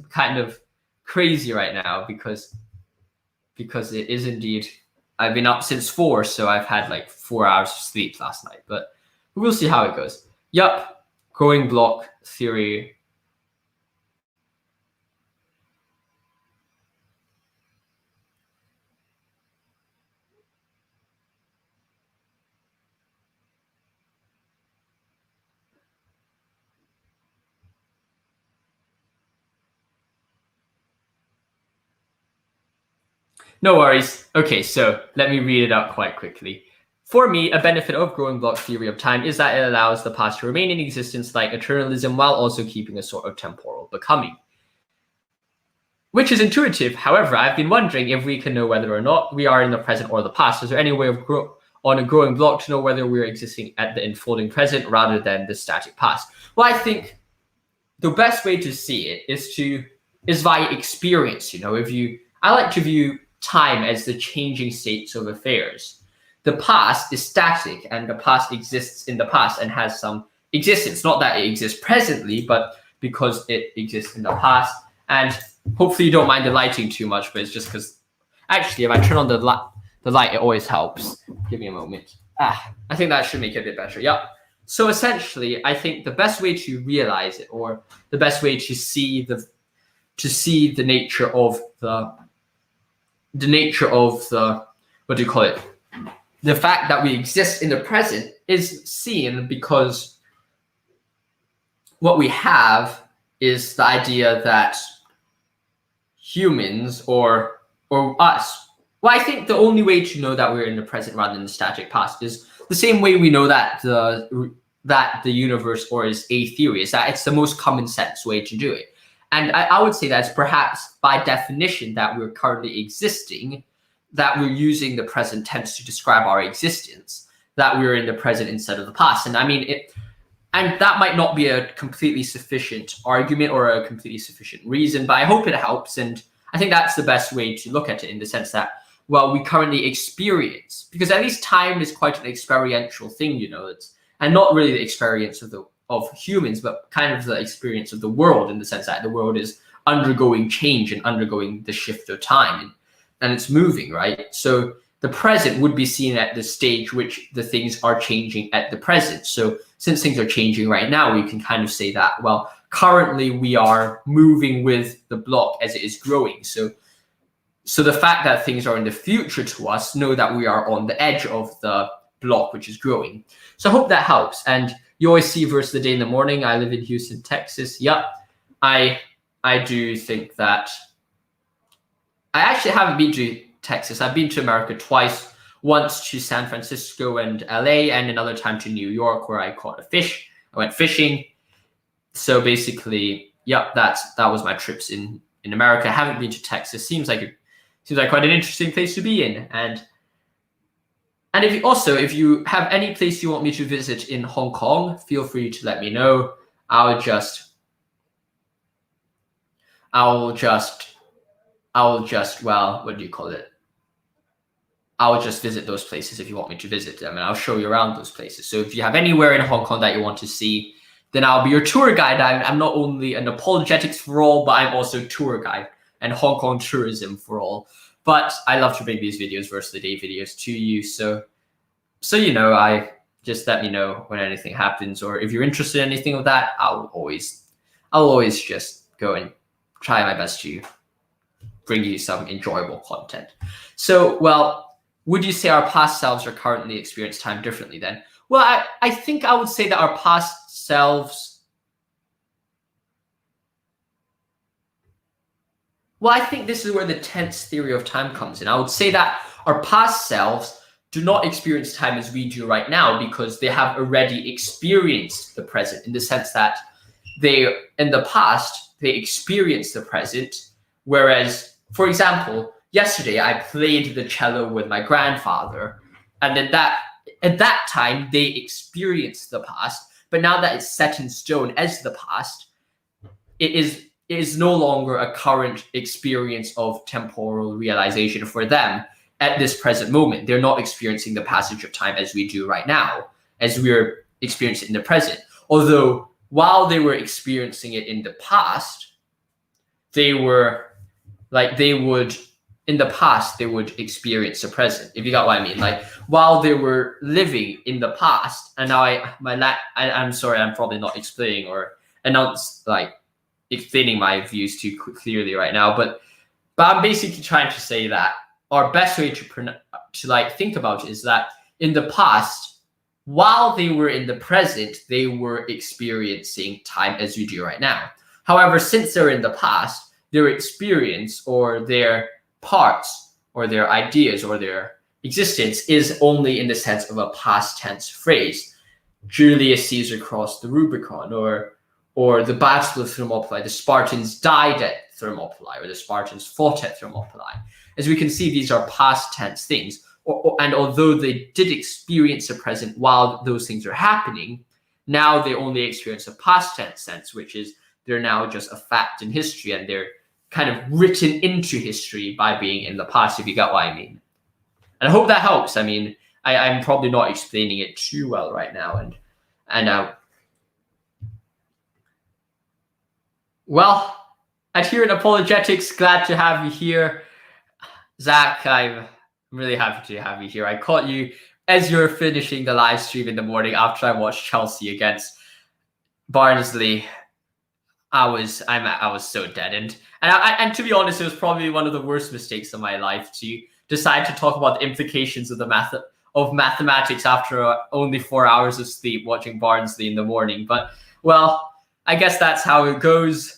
kind of crazy right now, because it is indeed I've been up since 4, so I've had like 4 hours of sleep last night, but we'll see how it goes. Yup, growing block theory. No worries. Okay, so let me read it out quite quickly. For me, a benefit of growing block theory of time is that it allows the past to remain in existence like eternalism while also keeping a sort of temporal becoming. Which is intuitive. However, I've been wondering if we can know whether or not we are in the present or the past. Is there any way of on a growing block to know whether we're existing at the unfolding present rather than the static past? Well, I think the best way to see it is via experience. I like to view time as the changing states of affairs. The past is static, and the past exists in the past and has some existence. Not that it exists presently, but because it exists in the past. And hopefully you don't mind the lighting too much, but it's just because actually if I turn on the light, it always helps. Give me a moment. I think that should make it a bit better. Yeah. So essentially, I think the best way to realize it, or the best way to see the nature of the what do you call it? The fact that we exist in the present is seen because what we have is the idea that humans or us. Well, I think the only way to know that we're in the present rather than the static past is the same way we know that the universe or is a theory, is that it's the most common sense way to do it. And I would say that's perhaps by definition that we're currently existing, that we're using the present tense to describe our existence, that we're in the present instead of the past. And I mean, and that might not be a completely sufficient argument or a completely sufficient reason, but I hope it helps. And I think that's the best way to look at it, in the sense that, well, we currently experience, because at least time is quite an experiential thing, and not really the experience of humans, but kind of the experience of the world, in the sense that the world is undergoing change and undergoing the shift of time, and it's moving, right? So the present would be seen at the stage which the things are changing at the present. So since things are changing right now, we can kind of say that, well, currently we are moving with the block as it is growing. So the fact that things are in the future to us know that we are on the edge of the block which is growing. So I hope that helps. And you always see verse the day in the morning. I live in Houston, Texas. Yep. I do think that I actually haven't been to Texas. I've been to America twice, once to San Francisco and LA, and another time to New York, where I caught a fish. I went fishing. So basically, yep, that was my trips in America. I haven't been to Texas. Seems like quite an interesting place to be in. And if you have any place you want me to visit in Hong Kong, feel free to let me know. I'll just well, what do you call it? I'll just visit those places if you want me to visit them, and I'll show you around those places. So if you have anywhere in Hong Kong that you want to see, then I'll be your tour guide. I'm not only an apologetics for all, but I'm also tour guide and Hong Kong tourism for all. But I love to bring these videos, versus the day videos, to you. So I just let me know when anything happens, or if you're interested in anything of that, I'll always just go and try my best to bring you some enjoyable content. So, well, would you say our past selves are currently experience time differently then? Well, I think I would say that our past selves, well, I think this is where the tense theory of time comes in. I would say that our past selves do not experience time as we do right now, because they have already experienced the present, in the sense that in the past, they experienced the present. Whereas, for example, yesterday I played the cello with my grandfather, and at that time they experienced the past. But now that it's set in stone as the past, it is no longer a current experience of temporal realization for them at this present moment. They're not experiencing the passage of time as we do right now, as we're experiencing in the present. Although while they were experiencing it in the past, they would in the past they would experience the present, if you got what I mean. Like while they were living in the past, and now I'm sorry, I'm probably not explaining or explaining my views too clearly right now, but I'm basically trying to say that our best way to think about it is that in the past, while they were in the present, they were experiencing time as you do right now. However, since they're in the past, their experience or their parts or their ideas or their existence is only in the sense of a past tense phrase. Julius Caesar crossed the Rubicon, or the Battle of Thermopylae, the Spartans died at Thermopylae, or the Spartans fought at Thermopylae. As we can see, these are past tense things. And although they did experience the present while those things are happening, now they only experience a past tense sense, which is they're now just a fact in history, and they're kind of written into history by being in the past, if you got what I mean. And I hope that helps. I mean, I'm probably not explaining it too well right now. Well, Adherent Apologetics, glad to have you here. Zach, I'm really happy to have you here. I caught you as you're finishing the live stream in the morning after I watched Chelsea against Barnsley. I was so deadened. And to be honest, it was probably one of the worst mistakes of my life to decide to talk about the implications of mathematics after only 4 hours of sleep watching Barnsley in the morning. But, well, I guess that's how it goes.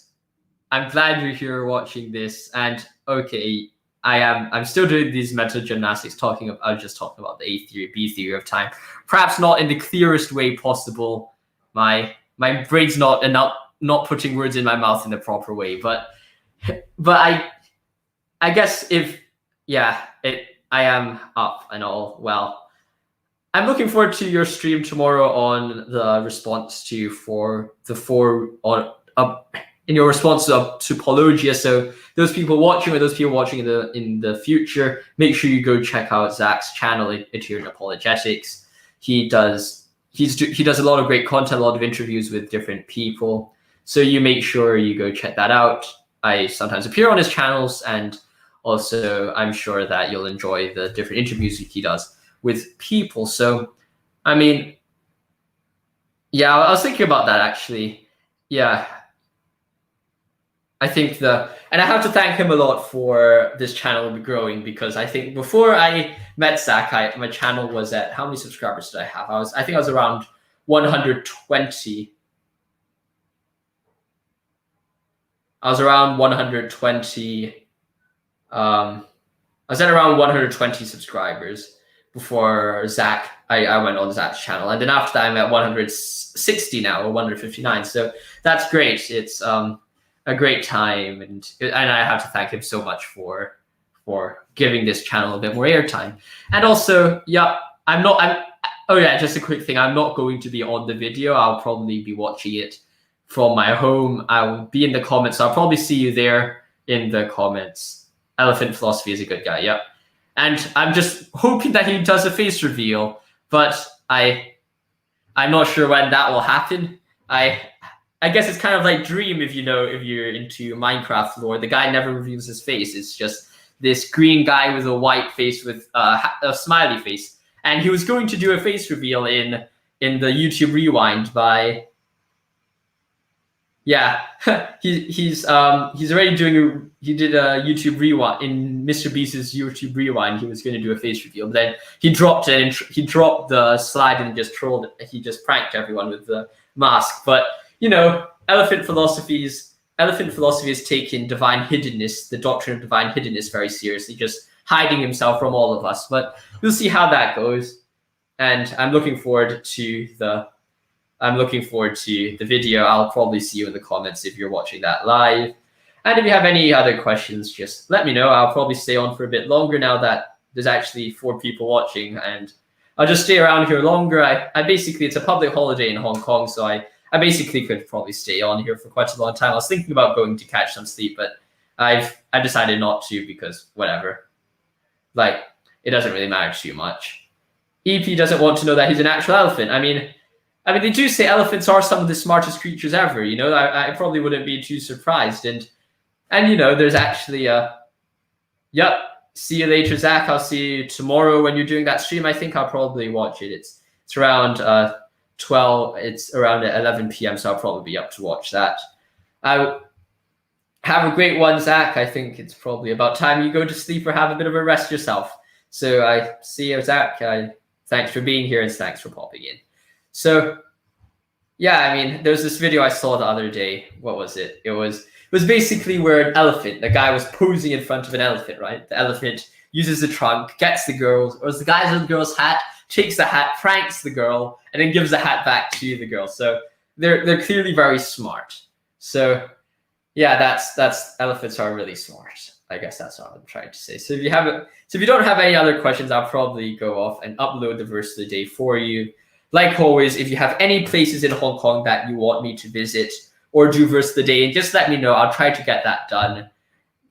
I'm glad you're here watching this. And okay, I'm still doing these mental gymnastics, I was just talking about the A theory, B theory of time. Perhaps not in the clearest way possible. My brain's not putting words in my mouth in the proper way, but I guess I am up and all. Well, I'm looking forward to your stream tomorrow on the response to in your response to Apologia. So those people watching or those people watching in the future, make sure you go check out Zach's channel, Adherent Apologetics. He does a lot of great content, a lot of interviews with different people. So you make sure you go check that out. I sometimes appear on his channels, and also I'm sure that you'll enjoy the different interviews he does with people. So, I mean, yeah, I was thinking about that actually. Yeah. I think and I have to thank him a lot for this channel growing, because I think before I met Zach, my channel was at, how many subscribers did I have? I think I was around 120. I was around 120. I was at around 120 subscribers before Zach. I went on Zach's channel, and then after that, I'm at 160 now, or 159. So that's great. It's a great time, and I have to thank him so much for giving this channel a bit more airtime. And also, yeah, just a quick thing. I'm not going to be on the video. I'll probably be watching it from my home. I'll be in the comments. So I'll probably see you there in the comments. Elephant Philosophy is a good guy. Yep. And I'm just hoping that he does a face reveal, but I'm not sure when that will happen. I guess it's kind of like Dream, if you're into Minecraft lore. The guy never reveals his face. It's just this green guy with a white face with a smiley face. And he was going to do a face reveal in the YouTube Rewind by... Yeah, he's already doing he did a YouTube Rewind in Mr. Beast's YouTube Rewind. He was going to do a face reveal, but then he dropped it, and he dropped the slide and just trolled it. He just pranked everyone with the mask. But Elephant Philosophy has taken divine hiddenness, the doctrine of divine hiddenness, very seriously, just hiding himself from all of us. But we'll see how that goes. And I'm looking forward to the video. I'll probably see you in the comments if you're watching that live. And if you have any other questions, just let me know. I'll probably stay on for a bit longer now that there's actually 4 people watching, and I'll just stay around here longer. I basically, it's a public holiday in Hong Kong, so I basically could probably stay on here for quite a long time. I was thinking about going to catch some sleep, but I've decided not to, because whatever. Like, it doesn't really matter too much. EP doesn't want to know that he's an actual elephant. I mean, they do say elephants are some of the smartest creatures ever. I probably wouldn't be too surprised. And there's actually yep, see you later, Zach. I'll see you tomorrow when you're doing that stream. I think I'll probably watch it. It's around 12. It's around 11 p.m. So I'll probably be up to watch that. Have a great one, Zach. I think it's probably about time you go to sleep or have a bit of a rest yourself. So I see you, Zach. Thanks for being here and thanks for popping in. So yeah, I mean, there's this video I saw the other day. What was it? It was basically where an elephant, the guy was posing in front of an elephant, right? The elephant uses the trunk, gets the girl, or the guy's on the girl's hat, takes the hat, pranks the girl, and then gives the hat back to the girl. So they're clearly very smart. So yeah, that's elephants are really smart. I guess that's what I'm trying to say. So if you don't have any other questions, I'll probably go off and upload the verse of the day for you. Like always, if you have any places in Hong Kong that you want me to visit or do verse of the day, and just let me know. I'll try to get that done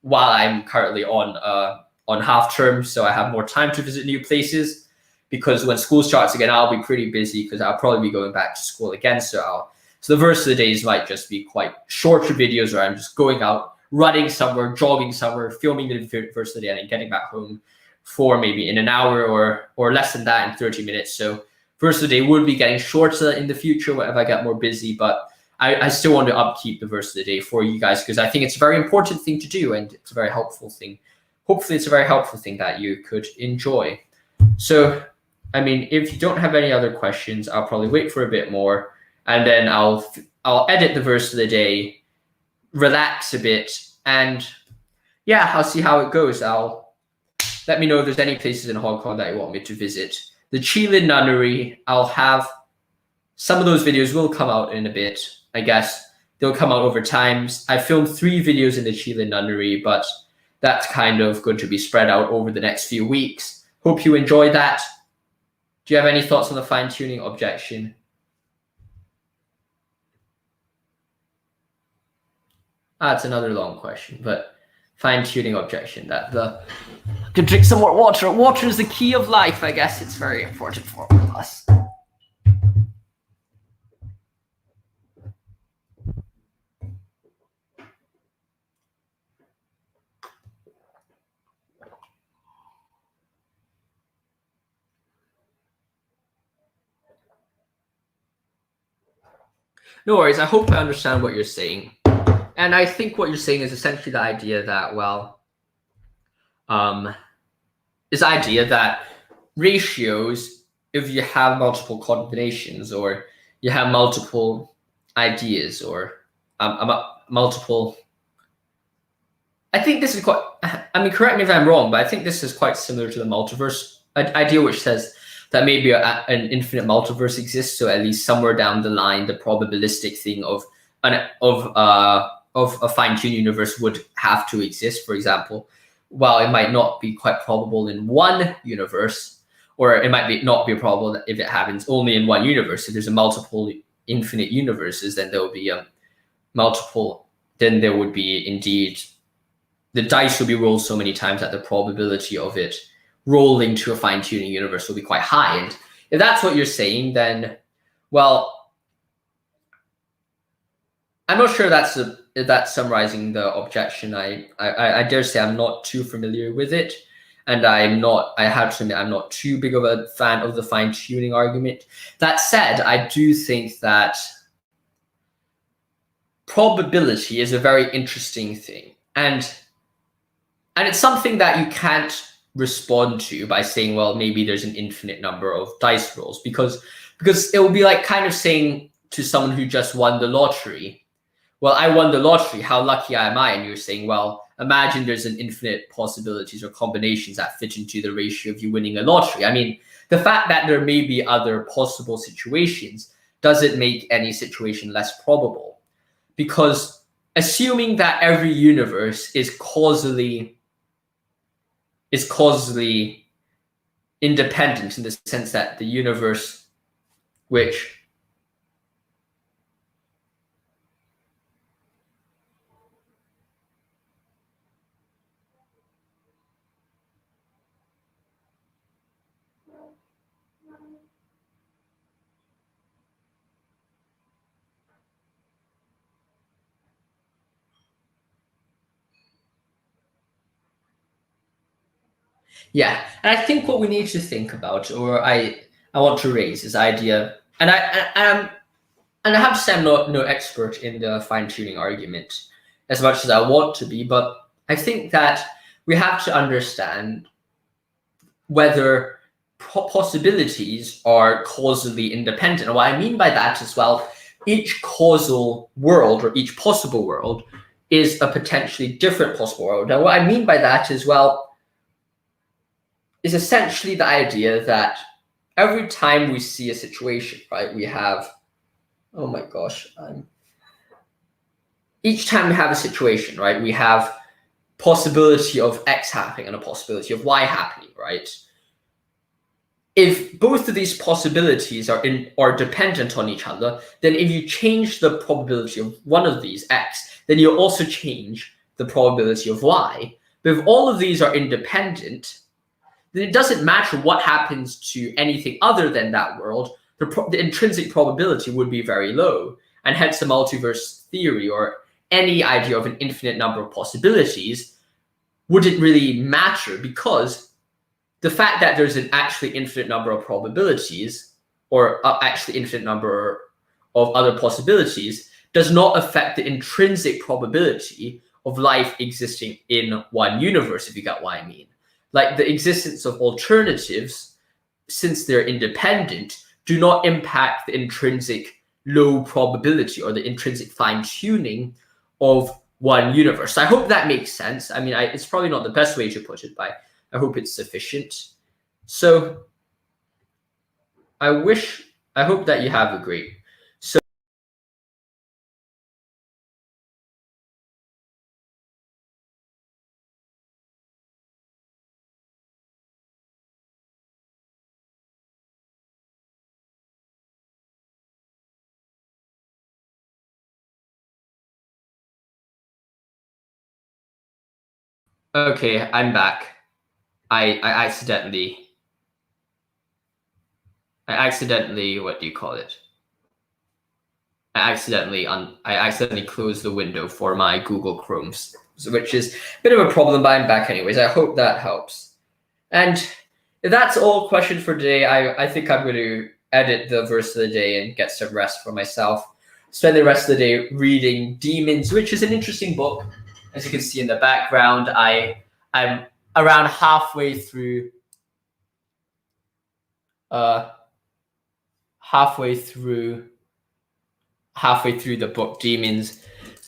while I'm currently on half term, so I have more time to visit new places. Because when school starts again, I'll be pretty busy because I'll probably be going back to school again. So the verse of the days might just be quite shorter videos where I'm just going out, running somewhere, jogging somewhere, filming the verse of the day, and then getting back home for maybe in an hour or less than that in 30 minutes. So verse of the day would be getting shorter in the future if I get more busy, but I still want to upkeep the verse of the day for you guys because I think it's a very important thing to do and it's a very helpful thing. Hopefully it's a very helpful thing that you could enjoy. So, I mean, if you don't have any other questions, I'll probably wait for a bit more and then I'll edit the verse of the day, relax a bit, and yeah, I'll see how it goes. Let me know if there's any places in Hong Kong that you want me to visit. The Qilin Nunnery, I'll have some of those videos will come out in a bit. I guess they'll come out over time. I filmed 3 videos in the Qilin Nunnery, but that's kind of going to be spread out over the next few weeks. Hope you enjoyed that. Do you have any thoughts on the fine-tuning objection? That's another long question, but fine-tuning objection that I could drink some more water. Water is the key of life. I guess it's very important for all of us. No worries. I hope I understand what you're saying. And I think what you're saying is essentially the idea that, well, this idea that ratios, if you have multiple combinations or you have multiple ideas or multiple, I think this is quite, I mean, correct me if I'm wrong, but I think this is quite similar to the multiverse idea, which says that maybe an infinite multiverse exists. So at least somewhere down the line, the probabilistic thing of a fine-tuned universe would have to exist. For example, while it might not be quite probable in one universe, or it might not be probable that if it happens only in one universe, if there's a multiple infinite universes, then there will be then there would be indeed, the dice will be rolled so many times that the probability of it rolling to a fine-tuning universe will be quite high. And if that's what you're saying, then, well, I'm not sure that's summarizing the objection. I dare say I'm not too familiar with it. And I have to admit, I'm not too big of a fan of the fine-tuning argument. That said, I do think that probability is a very interesting thing. And it's something that you can't respond to by saying, well, maybe there's an infinite number of dice rolls, because it will be like kind of saying to someone who just won the lottery, well, I won the lottery, how lucky am I? And you're saying, well, imagine there's an infinite possibilities or combinations that fit into the ratio of you winning a lottery. I mean, the fact that there may be other possible situations doesn't make any situation less probable, because assuming that every universe is causally independent in the sense that the universe which Yeah, and I think what we need to think about, or I want to raise, is the idea, and I have to say I'm not no expert in the fine-tuning argument as much as I want to be, but I think that we have to understand whether possibilities are causally independent. And what I mean by that is, well, each causal world or each possible world is a potentially different possible world. Now, what I mean by that is, well, is essentially the idea that every time we see a situation, right, we have, oh my gosh, each time we have a situation, right, we have possibility of X happening and a possibility of Y happening, right? If both of these possibilities are dependent on each other, then if you change the probability of one of these, X, then you also change the probability of Y. But if all of these are independent, then it doesn't matter what happens to anything other than that world, the intrinsic probability would be very low. And hence the multiverse theory, or any idea of an infinite number of possibilities, wouldn't really matter, because the fact that there's an actually infinite number of probabilities, or actually infinite number of other possibilities, does not affect the intrinsic probability of life existing in one universe, if you get what I mean. Like, the existence of alternatives, since they're independent, do not impact the intrinsic low probability or the intrinsic fine-tuning of one universe. I hope that makes sense. I mean, it's probably not the best way to put it, but I hope it's sufficient. So I hope that you have a great. So okay, I'm back. I accidentally, what do you call it? I accidentally closed the window for my Google Chromes, which is a bit of a problem, but I'm back anyways. I hope that helps. And if that's all question for today, I think I'm going to edit the verse of the day and get some rest for myself. Spend the rest of the day reading Demons, which is an interesting book. As you can see in the background, I'm around halfway through the book Demons.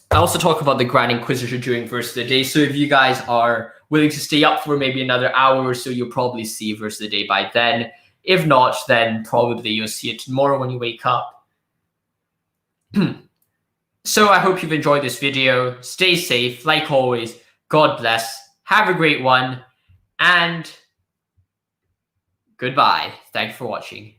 I also talk about the Grand Inquisitor during verse of the day. So if you guys are willing to stay up for maybe another hour or so, you'll probably see verse of the day by then. If not, then probably you'll see it tomorrow when you wake up. So I hope you've enjoyed this video. Stay safe, like always. God bless. Have a great one. And goodbye. Thanks for watching.